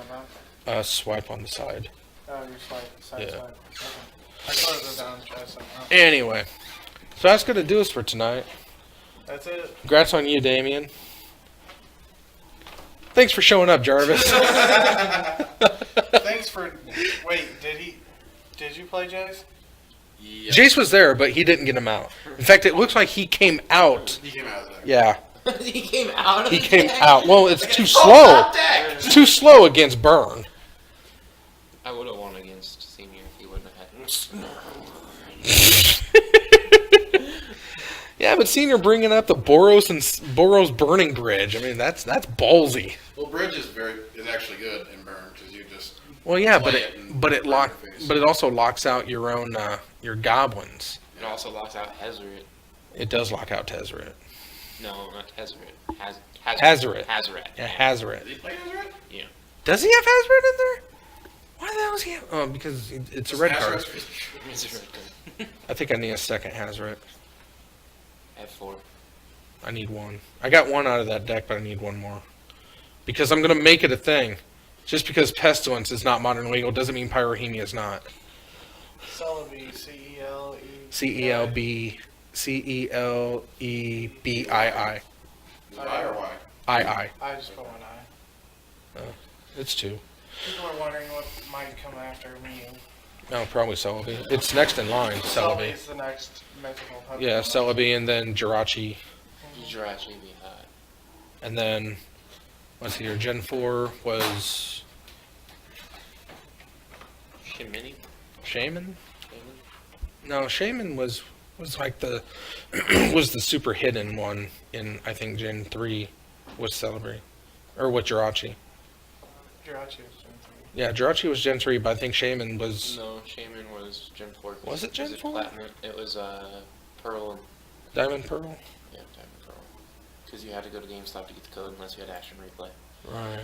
man? swipe on the side. Oh, your swipe. Side Yeah. swipe. Okay. I closed it down and tried something else. Anyway. So that's going to do us for tonight. That's it. Congrats on you, Damien. Thanks for showing up, Jarvis. Thanks for. Wait, did you play Jace? Yeah. Jace was there, but he didn't get him out. In fact, it looks like he came out. He came out of there. Yeah, He came out of he the came deck. out. Well, it's too Oh, slow. top deck! It's too slow against Burn. I would have won against Senior if he wouldn't have Yeah, but Senior bringing up the Boros Burning Bridge. I mean, that's ballsy. Well, Bridge is actually good in Burn because you just. Well, yeah, Play but it and it burn your face. but it also locks out your own your goblins. It also locks out Hezret. It does lock out Tezzeret. No, not Hezret. Hazoret. Hazoret. Yeah, Hazoret. Did he play Hazard? Yeah. Does he have Hazoret in there? Why the hell does he have? Oh, because it's a red card. It's a red card. I think I need a second Hazoret. F4. I need one. I got one out of that deck, but I need one more. Because I'm going to make it a thing. Just because Pestilence is not modern legal doesn't mean Pyrrhemia is not. Celebi, C-E-L-E. C-E-L-B... C-E-L-E-B-I-I. I or Y? I-I. I just put one eye. It's 2. People are wondering what might come after me. No, probably Celebi. It's next in line, Celebi. is the next mythical Pokemon. Yeah, Celebi and then Jirachi. Jirachi be hot. And then, let's see here, Gen 4 was Shimini? Shaman? No, Shaman was like the was the super hidden one in I think Gen 3 was Celebrate. Or what Jirachi. Jirachi was Gen 3. Yeah, Jirachi was Gen 3, but I think Shaman was No, Shaman was Gen 4. Was it Gen 4? Platinum? It was Pearl and Diamond Pearl. yeah, Diamond Pearl. Because you had to go to GameStop to get the code unless you had Action Replay. Right.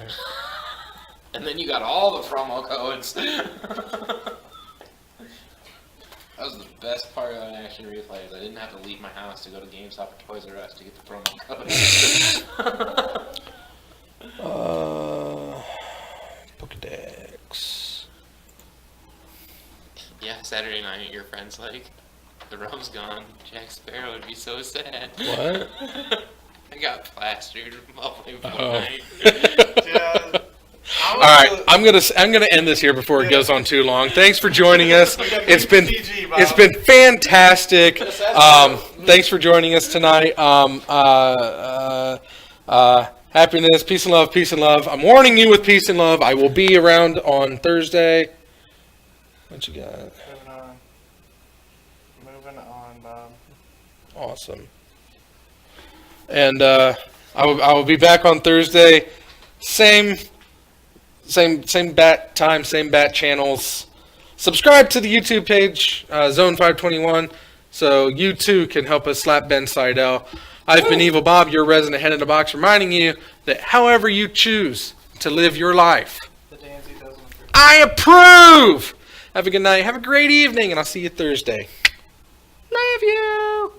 And then you got all the promo codes. That was the best part of Action Replay is I didn't have to leave my house to go to GameStop or Toys R Us to get the promo codes. Pokedex. Yeah, Saturday night, your friend's like, the rum's gone. Jack Sparrow would be so sad. What? I got plastered while playing Oh. Fortnite. Yeah. All right, I'm gonna end this here before it goes on too long. Thanks for joining us. It's been fantastic. Thanks for joining us tonight. Happiness, peace and love, peace and love. I'm warning you with peace and love. I will be around on Thursday. What you got? Moving on, Bob. Awesome. And I will be back on Thursday. Same bat time, same bat channels. Subscribe to the YouTube page, Zone 521, so you too can help us slap Ben Seidel. I've been Evil Bob, your resident head in the box, reminding you that however you choose to live your life, The Danzy doesn't approve. I approve! Have a good night, have a great evening, and I'll see you Thursday. Love you!